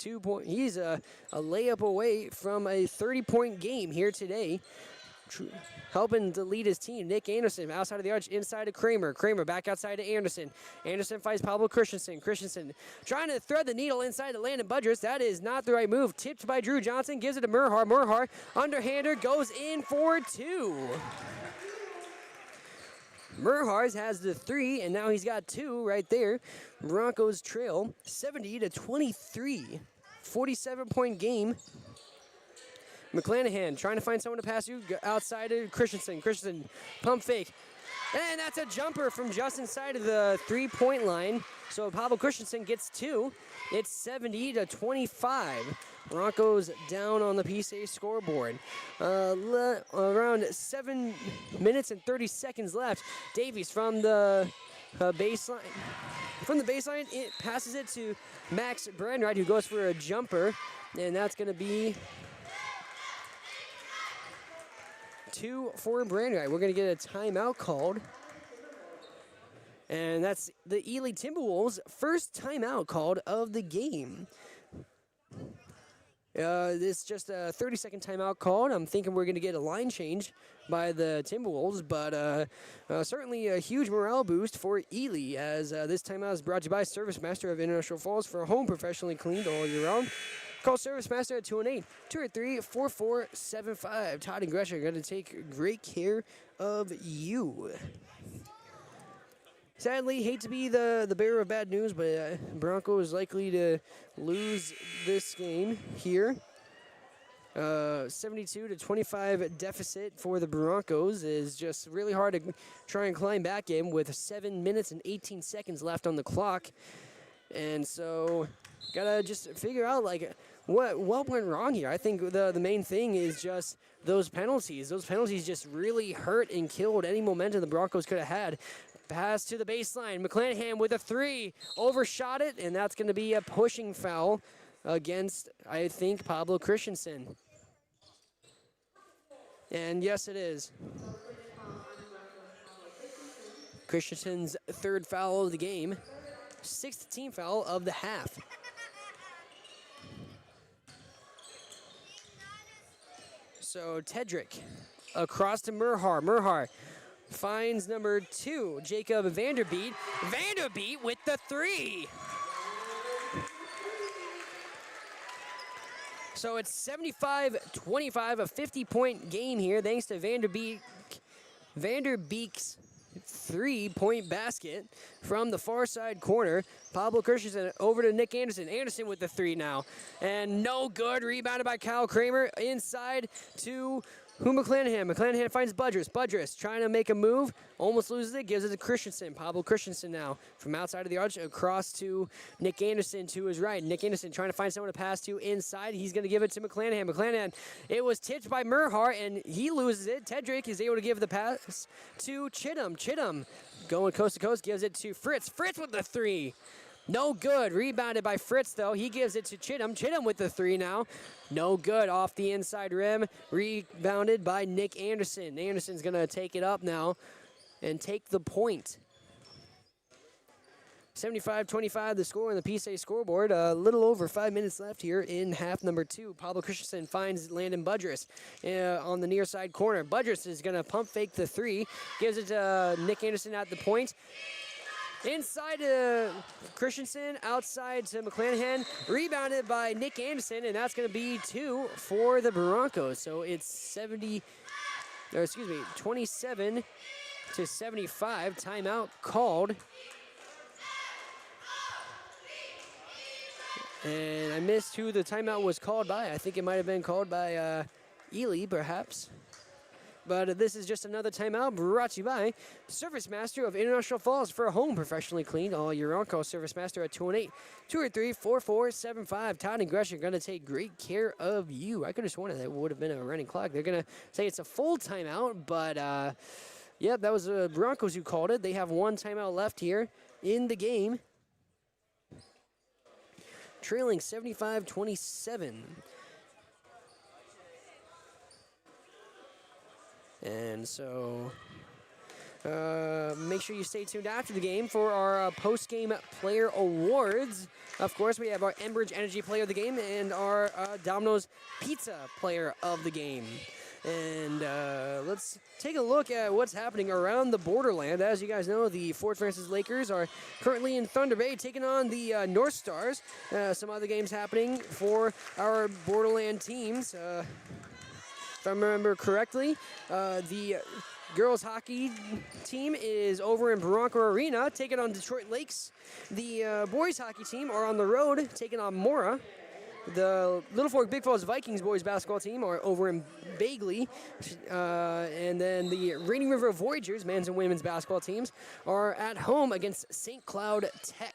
He's a layup away from a 30-point game here today. Helping to lead his team. Nick Anderson outside of the arch, inside to Kramer. Kramer back outside to Anderson. Anderson fights Pablo Christensen. Christensen trying to thread the needle inside to Landon Budrus. That is not the right move. Tipped by Drew Johnson. Gives it to Merhar. Merhar, underhander, goes in for 2. Merhars has the 3, and now he's got 2 right there. Broncos trail 70-23. 47-point game. McClanahan trying to find someone to pass you outside to Christensen. Christensen, pump fake. And that's a jumper from just inside of the 3-point line. So Pablo Christensen gets 2. It's 70-25. Broncos down on the PSA scoreboard. Around 7 minutes and 30 seconds left. Davies from the baseline. From the baseline, it passes it to Max Brandwright, who goes for a jumper. And that's going to be 2 for Brandwright. We're going to get a timeout called. And that's the Ely Timberwolves' first timeout called of the game. This is just a 30-second timeout called. I'm thinking we're going to get a line change by the Timberwolves, but certainly a huge morale boost for Ely, as this timeout is brought to you by Service Master of International Falls for a home professionally cleaned all year round. Call Service Master at 218-283-4475. Todd and Gretchen are going to take great care of you. Sadly, hate to be the bearer of bad news, but Broncos likely to lose this game here. 72-25 deficit for the Broncos is just really hard to try and climb back in with 7 minutes and 18 seconds left on the clock. And so, gotta just figure out, like, what went wrong here. I think the main thing is just those penalties. Those penalties just really hurt and killed any momentum the Broncos could have had. Pass to the baseline. McClanahan with a 3. Overshot it, and that's going to be a pushing foul against, I think, Pablo Christensen. And yes, it is. Christensen's 3rd foul of the game. 6th team foul of the half. So Tedrick across to Merhar. Merhar finds number 2, Jacob Vanderbeet. Vanderbeet with the 3. So it's 75-25, a 50-point game here, thanks to Vanderbeek's 3-point basket from the far side corner. Pablo Christensen over to Nick Anderson. Anderson with the 3 now. And no good. Rebounded by Kyle Kramer. Inside to McClanahan. McClanahan finds Budrus. Budrus trying to make a move. Almost loses it. Gives it to Christensen. Pablo Christensen now from outside of the arch across to Nick Anderson to his right. Nick Anderson trying to find someone to pass to inside. He's going to give it to McClanahan. McClanahan, it was tipped by Merhar, and he loses it. Tedrick is able to give the pass to Chittum. Chittum going coast to coast, gives it to Fritz. Fritz with the 3. No good. Rebounded by Fritz, though. He gives it to Chittum. Chittum with the 3 now. No good. Off the inside rim. Rebounded by Nick Anderson. Anderson's going to take it up now and take the point. 75-25 the score on the PSA scoreboard. A little over 5 minutes left here in half number 2. Pablo Christensen finds Landon Budrus on the near side corner. Budrus is going to pump fake the 3. Gives it to Nick Anderson at the point. Inside to Christensen, outside to McClanahan, rebounded by Nick Anderson, and that's going to be 2 for the Broncos. So it's 27-75, timeout called. And I missed who the timeout was called by. I think it might have been called by Ely, perhaps. But this is just another timeout brought to you by Service Master of International Falls for a home professionally cleaned all year round. Call Service Master at 218-283-4475. Todd and Gresh are going to take great care of you. I could have sworn that would have been a running clock. They're going to say it's a full timeout, but yeah, that was the Broncos who called it. They have one timeout left here in the game. Trailing 75-27. And so make sure you stay tuned after the game for our post-game player awards. Of course, we have our Enbridge Energy Player of the Game and our Domino's Pizza Player of the Game. And let's take a look at what's happening around the borderland. As you guys know, the Fort Francis Lakers are currently in Thunder Bay taking on the North Stars. Some other games happening for our borderland teams. If I remember correctly, the girls hockey team is over in Bronco Arena taking on Detroit Lakes. The boys hockey team are on the road taking on Mora. The Little Fork Big Falls Vikings boys basketball team are over in Bagley. And then the Rainy River Voyagers men's and women's basketball teams are at home against St. Cloud Tech.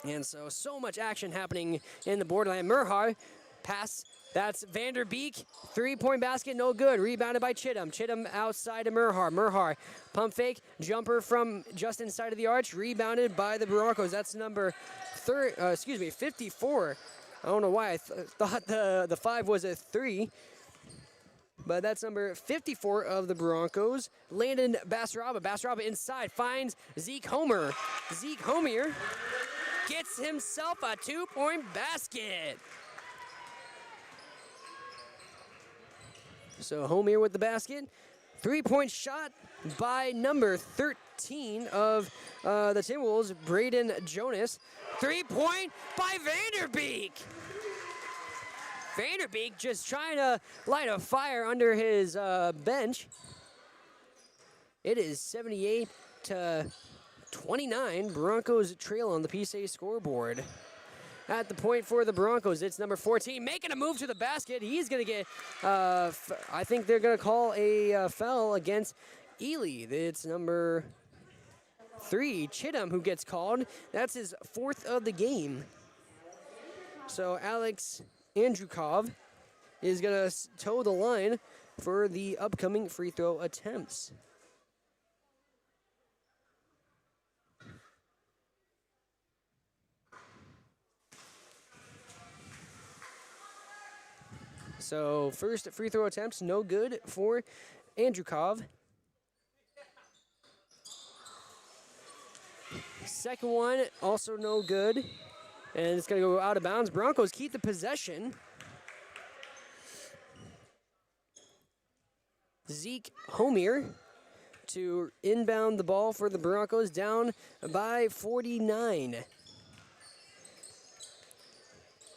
And so much action happening in the borderland. Merhar pass. That's Vanderbeek. Three-point basket, no good. Rebounded by Chittum. Chittum outside of Merhar. Merhar, pump fake, jumper from just inside of the arch. Rebounded by the Broncos. That's number 54. I don't know why I thought the 5 was a 3. But that's number 54 of the Broncos. Landon Basaraba. Basaraba inside finds Zeke Homer. Zeke Homer gets himself a 2-point basket. So Homer with the basket. 3-point shot by number 13 of the Timberwolves, Braden Jonas. 3-point by Vanderbeek. Vanderbeek just trying to light a fire under his bench. It is 78-29. Broncos trail on the PSA scoreboard. At the point for the Broncos, it's number 14, making a move to the basket. He's going to get, I think they're going to call a foul against Ely. It's number 3, Chittum, who gets called. That's his 4th of the game. So Alex Andrukov is going to toe the line for the upcoming free throw attempts. So first free throw attempts, no good for Andrukov. Second one, also no good. And it's going to go out of bounds. Broncos keep the possession. Zeke Homer to inbound the ball for the Broncos, down by 49.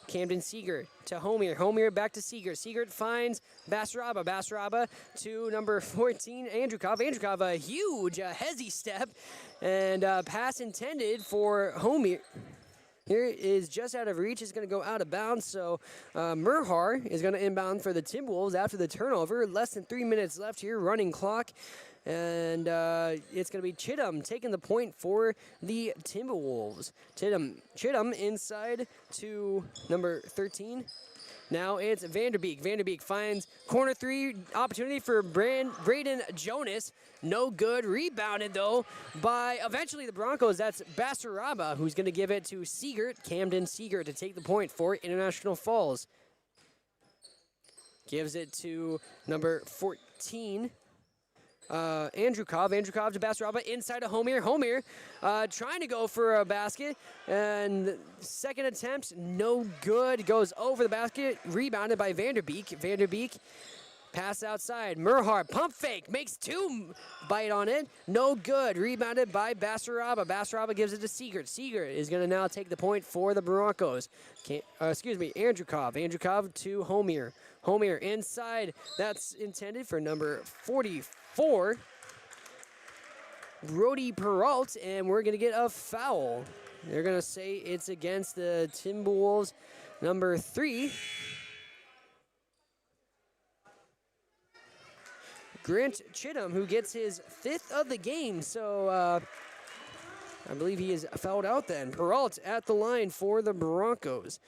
Camden Seeger to Homer. Homer back to Seeger. Seeger finds Basaraba. Basaraba to number 14, Andrukov. Andrukov, a huge hezzy step. And pass intended for Homer. Here is just out of reach. It's going to go out of bounds. So Merhar is going to inbound for the Timberwolves after the turnover. Less than 3 minutes left here, running clock. And it's going to be Chittum taking the point for the Timberwolves. Chittum inside to number 13. Now it's Vanderbeek. Vanderbeek finds corner 3 opportunity for Braden Jonas. No good. Rebounded, though, by eventually the Broncos. That's Basaraba, who's going to give it to Seegert, Camden Seegert, to take the point for International Falls. Gives it to number 14. Andrukov to Basaraba inside of Homer. Homer trying to go for a basket, and second attempt, no good. Goes over the basket, rebounded by Vanderbeek. Vanderbeek pass outside. Merhar pump fake, makes 2, bite on it, no good. Rebounded by Basaraba. Basaraba gives it to Seegert. Seegert is going to now take the point for the Broncos. Andrukov. Andrukov to Homer. Homer inside. That's intended for number 44, Brody Peralt, and we're going to get a foul. They're going to say it's against the Timberwolves, number 3. Grant Chittum, who gets his 5th of the game. So I believe he is fouled out then. Peralt at the line for the Broncos.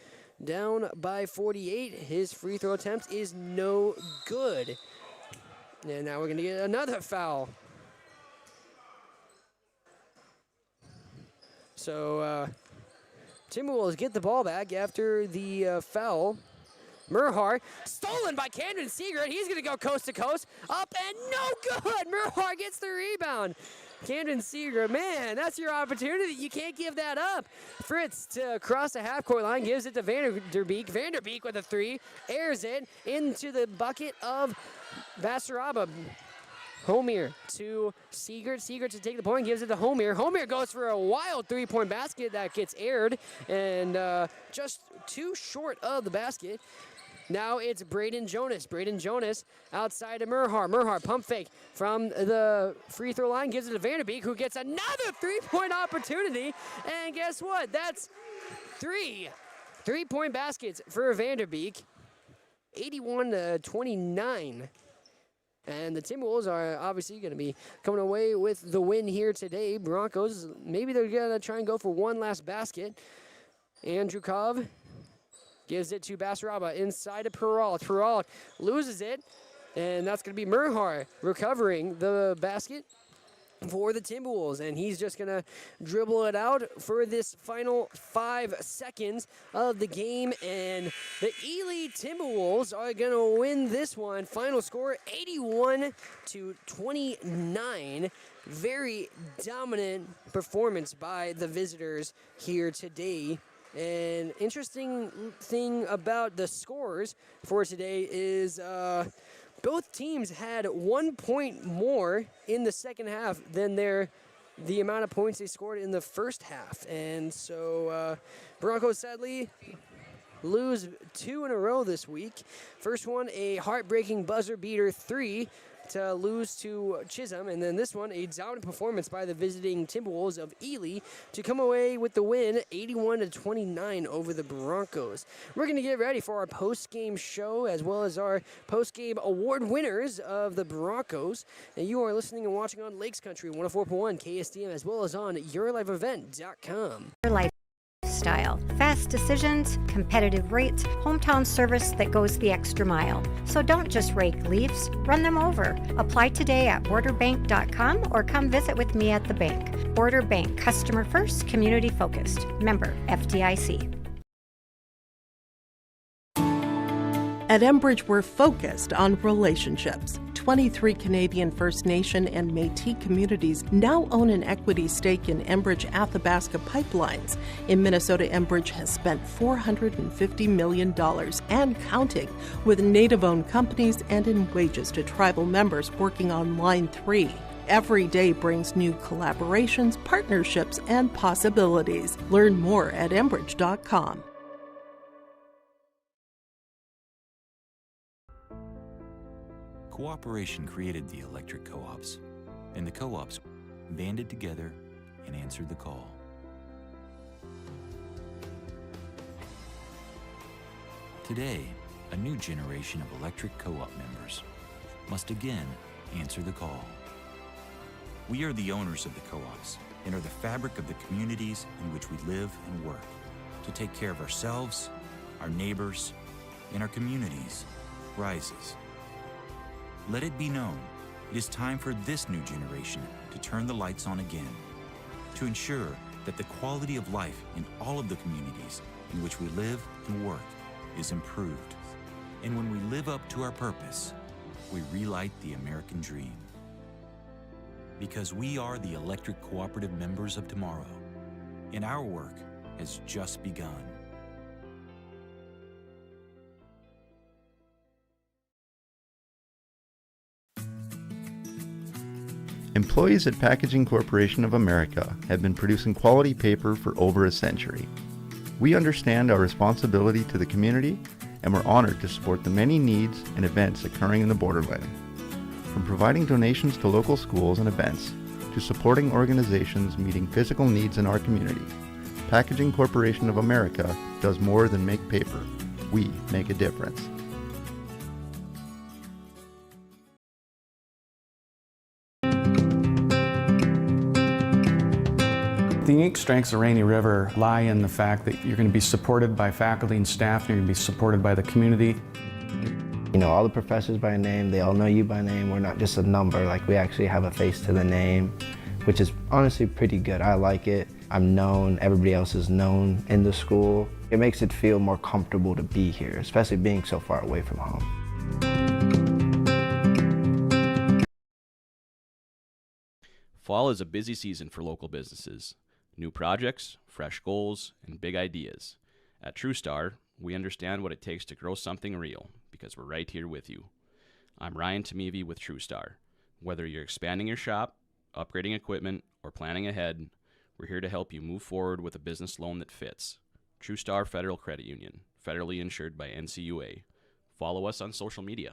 Down by 48. His free throw attempt is no good. And now we're going to get another foul. So Timberwolves get the ball back after the foul. Merhar, stolen by Camden Seager. He's going to go coast to coast. Up and no good. Merhar gets the rebound. Camden Seager, man, that's your opportunity. You can't give that up. Fritz to cross the half-court line, gives it to Vanderbeek. Vanderbeek with a 3, airs it into the bucket of Basaraba. Homer to Seager. Seager to take the point, gives it to Homer. Homer goes for a wild 3-point basket that gets aired and just too short of the basket. Now it's Braden Jonas. Braden Jonas outside of Merhar. Merhar pump fake from the free throw line, gives it to Vanderbeek, who gets another 3-point opportunity. And guess what? That's 3 3-point baskets for Vanderbeek, 81-29. And the Timberwolves are obviously going to be coming away with the win here today. Broncos, maybe they're going to try and go for one last basket. Andrew Kov gives it to Basaraba inside of Peralt. Peralt loses it, and that's going to be Merhar recovering the basket for the Timberwolves, and he's just going to dribble it out for this final 5 seconds of the game, and the Ely Timberwolves are going to win this one. Final score 81-29. Very dominant performance by the visitors here today. An interesting thing about the scores for today is both teams had 1 point more in the second half than the amount of points they scored in the first half. And so Broncos sadly lose 2 in a row this week. First one, a heartbreaking buzzer beater 3 to lose to Chisholm, and then this one, a dominant performance by the visiting Timberwolves of Ely to come away with the win, 81-29 over the Broncos. We're going to get ready for our post-game show as well as our post-game award winners of the Broncos, and you are listening and watching on Lakes Country 104.1 KSDM as well as on YourLifeEvent.com. Your lifestyle, fast decisions, competitive rates, hometown service that goes the extra mile. So don't just rake leaves, run them over. Apply today at borderbank.com or come visit with me at the bank. Border Bank, customer first, community focused. Member FDIC. At Enbridge, we're focused on relationships. 23 Canadian First Nation and Métis communities now own an equity stake in Enbridge Athabasca Pipelines. In Minnesota, Enbridge has spent $450 million and counting with Native-owned companies and in wages to tribal members working on Line 3. Every day brings new collaborations, partnerships, and possibilities. Learn more at Enbridge.com. Cooperation created the electric co-ops, and the co-ops banded together and answered the call. Today, a new generation of electric co-op members must again answer the call. We are the owners of the co-ops and are the fabric of the communities in which we live and work to take care of ourselves, our neighbors, and our communities rises. Let it be known, it is time for this new generation to turn the lights on again, to ensure that the quality of life in all of the communities in which we live and work is improved. And when we live up to our purpose, we relight the American dream. Because we are the electric cooperative members of tomorrow, and our work has just begun. Employees at Packaging Corporation of America have been producing quality paper for over a century. We understand our responsibility to the community, and we're honored to support the many needs and events occurring in the borderland. From providing donations to local schools and events, to supporting organizations meeting physical needs in our community, Packaging Corporation of America does more than make paper. We make a difference. The unique strengths of Rainy River lie in the fact that you're going to be supported by faculty and staff, and you're going to be supported by the community. You know, all the professors by name, they all know you by name. We're not just a number, like we actually have a face to the name, which is honestly pretty good. I like it. I'm known, everybody else is known in the school. It makes it feel more comfortable to be here, especially being so far away from home. Fall is a busy season for local businesses. New projects, fresh goals, and big ideas. At TrueStar, we understand what it takes to grow something real because we're right here with you. I'm Ryan Tamevi with TrueStar. Whether you're expanding your shop, upgrading equipment, or planning ahead, we're here to help you move forward with a business loan that fits. TrueStar Federal Credit Union, federally insured by NCUA. Follow us on social media.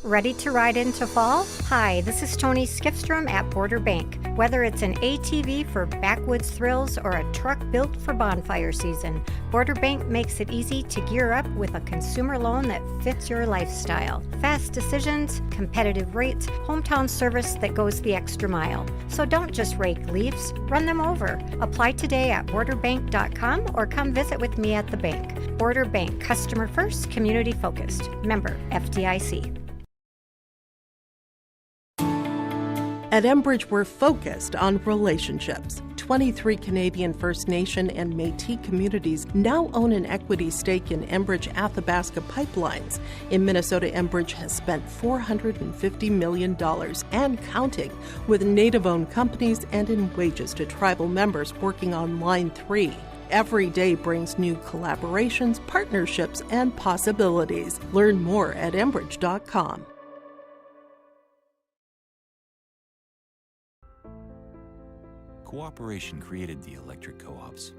Ready to ride into fall? Hi, this is Tony Skifstrom at Border Bank. Whether it's an ATV for backwoods thrills or a truck built for bonfire season, Border Bank makes it easy to gear up with a consumer loan that fits your lifestyle. Fast decisions, competitive rates, hometown service that goes the extra mile. So don't just rake leaves, run them over. Apply today at borderbank.com or come visit with me at the bank. Border Bank, customer first, community focused. Member FDIC. At Enbridge, we're focused on relationships. 23 Canadian First Nation and Métis communities now own an equity stake in Enbridge Athabasca Pipelines. In Minnesota, Enbridge has spent $450 million and counting with Native-owned companies and in wages to tribal members working on Line 3. Every day brings new collaborations, partnerships, and possibilities. Learn more at Enbridge.com. Cooperation created the electric co-ops,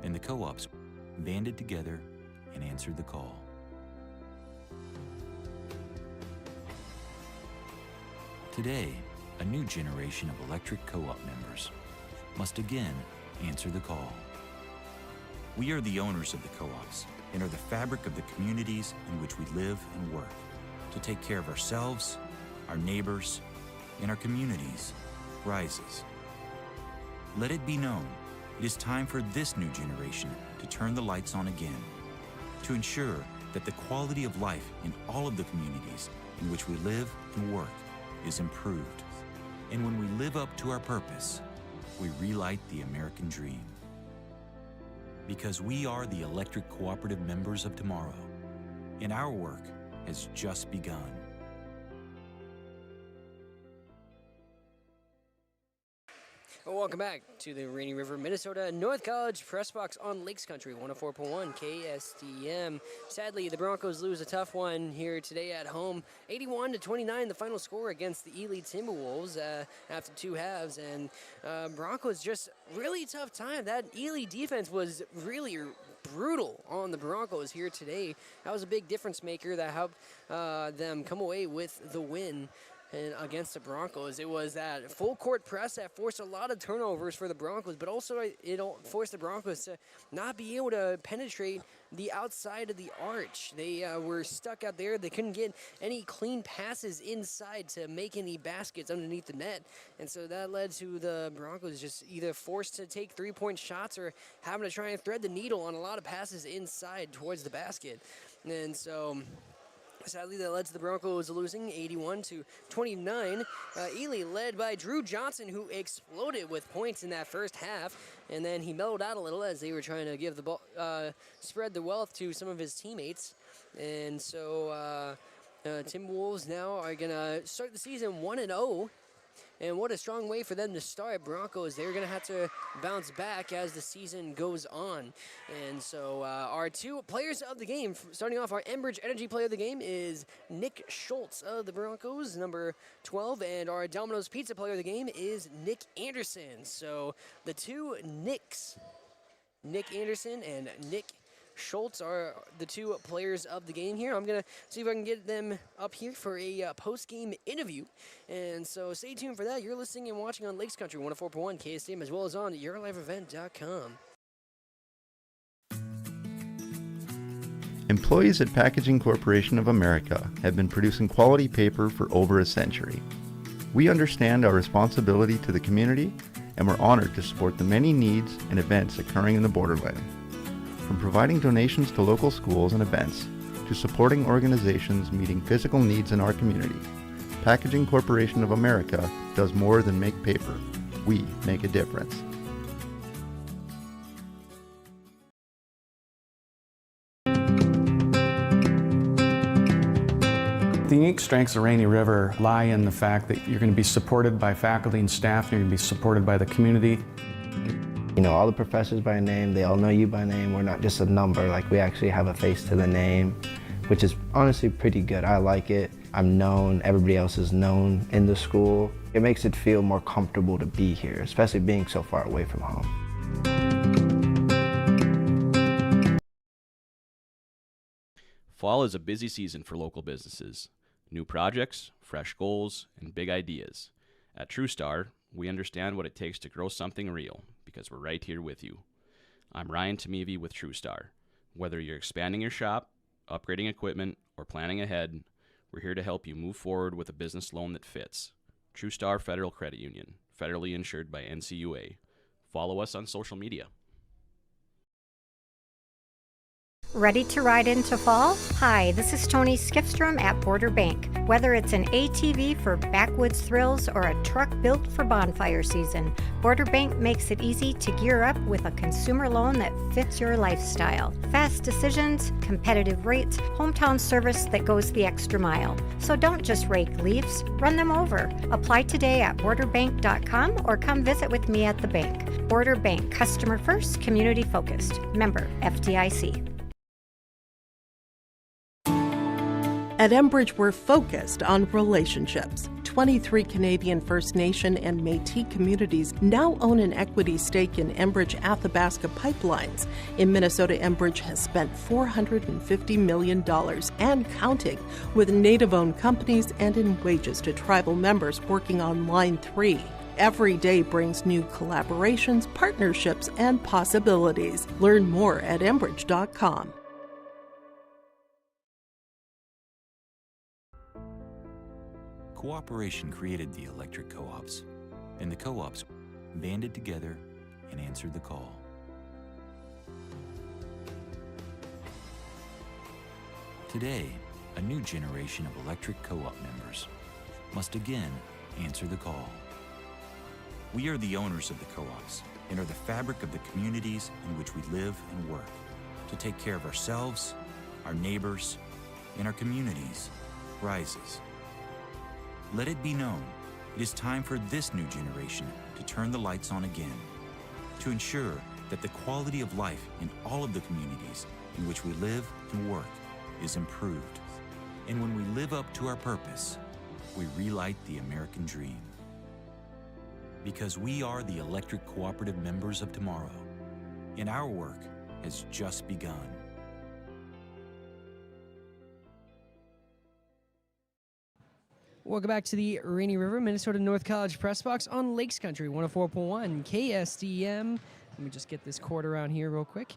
and the co-ops banded together and answered the call. Today, a new generation of electric co-op members must again answer the call. We are the owners of the co-ops and are the fabric of the communities in which we live and work to take care of ourselves, our neighbors, and our communities rises. Let it be known, it is time for this new generation to turn the lights on again, to ensure that the quality of life in all of the communities in which we live and work is improved. And when we live up to our purpose, we relight the American dream. Because we are the electric cooperative members of tomorrow, and our work has just begun. Welcome back to the Rainy River, Minnesota North College Press Box on Lakes Country, 104.1 KSTM. Sadly, the Broncos lose a tough one here today at home, 81-29, the final score against the Ely Timberwolves after two halves. And Broncos just really tough time. That Ely defense was really brutal on the Broncos here today. That was a big difference maker that helped them come away with the win. And against the Broncos, it was that full court press that forced a lot of turnovers for the Broncos, but also it forced the Broncos to not be able to penetrate the outside of the arch. They were stuck out there. They couldn't get any clean passes inside to make any baskets underneath the net. And so that led to the Broncos just either forced to take three-point shots or having to try and thread the needle on a lot of passes inside towards the basket. And so sadly, that led to the Broncos losing 81-29. Ely led by Drew Johnson, who exploded with points in that first half, and then he mellowed out a little as they were trying to give the ball, spread the wealth to some of his teammates. And so Timberwolves now are gonna start the season 1-0. And what a strong way for them to start. Broncos, they're going to have to bounce back as the season goes on. And so our two players of the game, starting off, our Enbridge Energy player of the game is Nick Schultz of the Broncos, number 12. And our Domino's Pizza player of the game is Nick Anderson. So the two Nicks, Nick Anderson and Nick Schultz, are the two players of the game here. I'm going to see if I can get them up here for a post-game interview. And so stay tuned for that. You're listening and watching on Lakes Country 104.1 KSTM, as well as on YourLiveEvent.com. Employees at Packaging Corporation of America have been producing quality paper for over a century. We understand our responsibility to the community, and we're honored to support the many needs and events occurring in the borderland. From providing donations to local schools and events, to supporting organizations meeting physical needs in our community, Packaging Corporation of America does more than make paper. We make a difference. The unique strengths of Rainy River lie in the fact that you're going to be supported by faculty and staff, and you're going to be supported by the community. You know, all the professors by name, they all know you by name. We're not just a number, like we actually have a face to the name, which is honestly pretty good. I like it. I'm known, everybody else is known in the school. It makes it feel more comfortable to be here, especially being so far away from home. Fall is a busy season for local businesses. New projects, fresh goals, and big ideas. At TrueStar, we understand what it takes to grow something real because we're right here with you. I'm Ryan Tamevi with TrueStar. Whether you're expanding your shop, upgrading equipment, or planning ahead, we're here to help you move forward with a business loan that fits. TrueStar Federal Credit Union, federally insured by NCUA. Follow us on social media. Ready to ride into fall? Hi, this is Tony Skifstrom at Border Bank. Whether it's an ATV for backwoods thrills or a truck built for bonfire season, Border Bank makes it easy to gear up with a consumer loan that fits your lifestyle. Fast decisions, competitive rates, hometown service that goes the extra mile. So don't just rake leaves, run them over. Apply today at borderbank.com or come visit with me at the bank. Border Bank, customer first, community focused. Member FDIC. At Enbridge, we're focused on relationships. 23 Canadian First Nation and Métis communities now own an equity stake in Enbridge Athabasca Pipelines. In Minnesota, Enbridge has spent $450 million and counting with Native-owned companies and in wages to tribal members working on Line 3. Every day brings new collaborations, partnerships, and possibilities. Learn more at Enbridge.com. Cooperation created the electric co-ops, and the co-ops banded together and answered the call. Today, a new generation of electric co-op members must again answer the call. We are the owners of the co-ops and are the fabric of the communities in which we live and work to take care of ourselves, our neighbors, and our communities rises. Let it be known, it is time for this new generation to turn the lights on again, to ensure that the quality of life in all of the communities in which we live and work is improved. And when we live up to our purpose, we relight the American dream. Because we are the electric cooperative members of tomorrow, and our work has just begun. Welcome back to the Rainy River, Minnesota North College Press Box on Lakes Country 104.1 KSDM. Let me just get this cord around here real quick.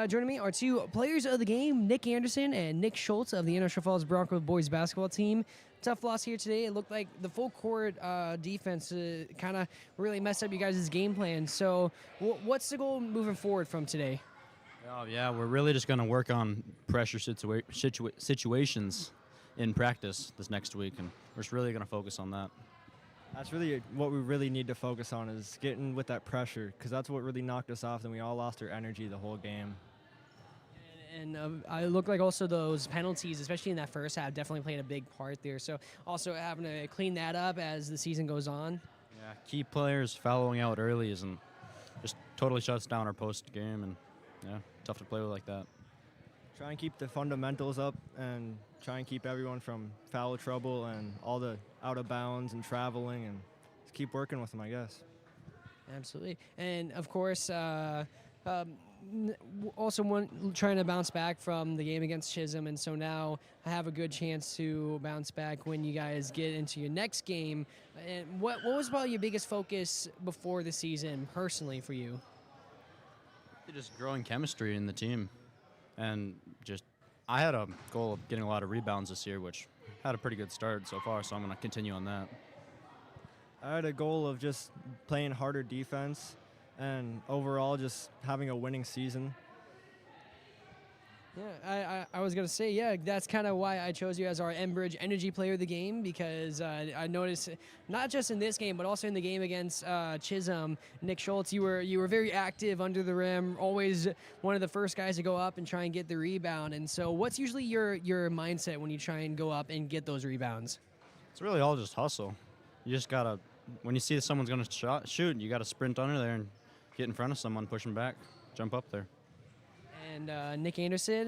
Joining me are two players of the game, Nick Anderson and Nick Schultz of the International Falls Bronco boys basketball team. Tough loss here today. It looked like the full court defense kind of really messed up you guys' game plan. So what's the goal moving forward from today? Oh, yeah, we're really just going to work on pressure situations in practice this next week, and we're just really going to focus on that. That's really what we really need to focus on, is getting with that pressure, because that's what really knocked us off, and we all lost our energy the whole game. And I look like also those penalties, especially in that first half, definitely played a big part there. So also having to clean that up as the season goes on. Yeah, key players fouling out early isn't just totally shuts down our post game, and yeah, tough to play with like that. Try and keep the fundamentals up and try and keep everyone from foul trouble and all the out of bounds and traveling, and just keep working with them, I guess. Absolutely. And of course, also trying to bounce back from the game against Chisholm, and so now I have a good chance to bounce back when you guys get into your next game. And what was probably your biggest focus before the season personally for you? Just growing chemistry in the team, and just I had a goal of getting a lot of rebounds this year, which had a pretty good start so far, so I'm going to continue on that. I had a goal of just playing harder defense and overall just having a winning season. Yeah, I was going to say, yeah, that's kind of why I chose you as our Enbridge Energy Player of the game, because I noticed not just in this game, but also in the game against Chisholm, Nick Schultz, you were very active under the rim, always one of the first guys to go up and try and get the rebound. And so what's usually your mindset when you try and go up and get those rebounds? It's really all just hustle. You just got to, when you see that someone's going to shoot, you got to sprint under there and get in front of someone, push them back, jump up there. And Nick Anderson,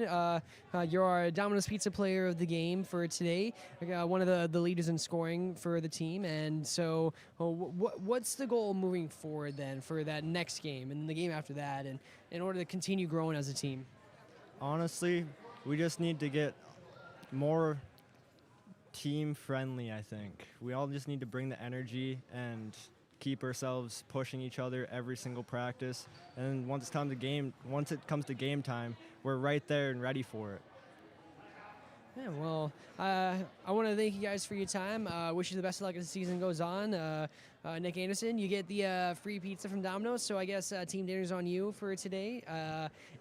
you're our Domino's Pizza Player of the game for today. One of the leaders in scoring for the team. And so, what's the goal moving forward then for that next game and the game after that, and in order to continue growing as a team? Honestly, we just need to get more team friendly. I think we all just need to bring the energy and keep ourselves pushing each other every single practice, and once it comes to game time, we're right there and ready for it. Yeah, well, I want to thank you guys for your time. Wish you the best of luck as the season goes on. Nick Anderson, you get the free pizza from Domino's, so I guess team dinner's on you for today.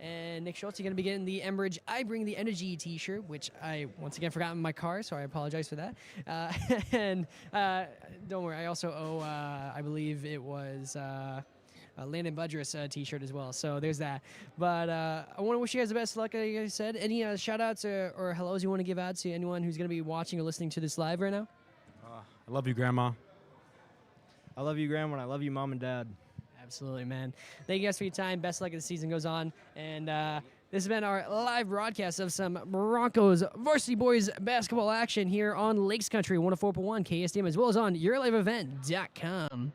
And Nick Schultz, you're going to be getting the Enbridge I Bring the Energy t-shirt, which I once again forgot in my car, so I apologize for that. And don't worry, I also owe, I believe it was... Landon Budrus t-shirt as well. So there's that. But I want to wish you guys the best of luck, like I said. Any shout-outs or hellos you want to give out to anyone who's going to be watching or listening to this live right now? I love you, Grandma. I love you, Grandma, and I love you, Mom and Dad. Absolutely, man. Thank you guys for your time. Best of luck as the season goes on. And this has been our live broadcast of some Broncos varsity boys basketball action here on Lakes Country 104.1 KSDM, as well as on YourLiveEvent.com.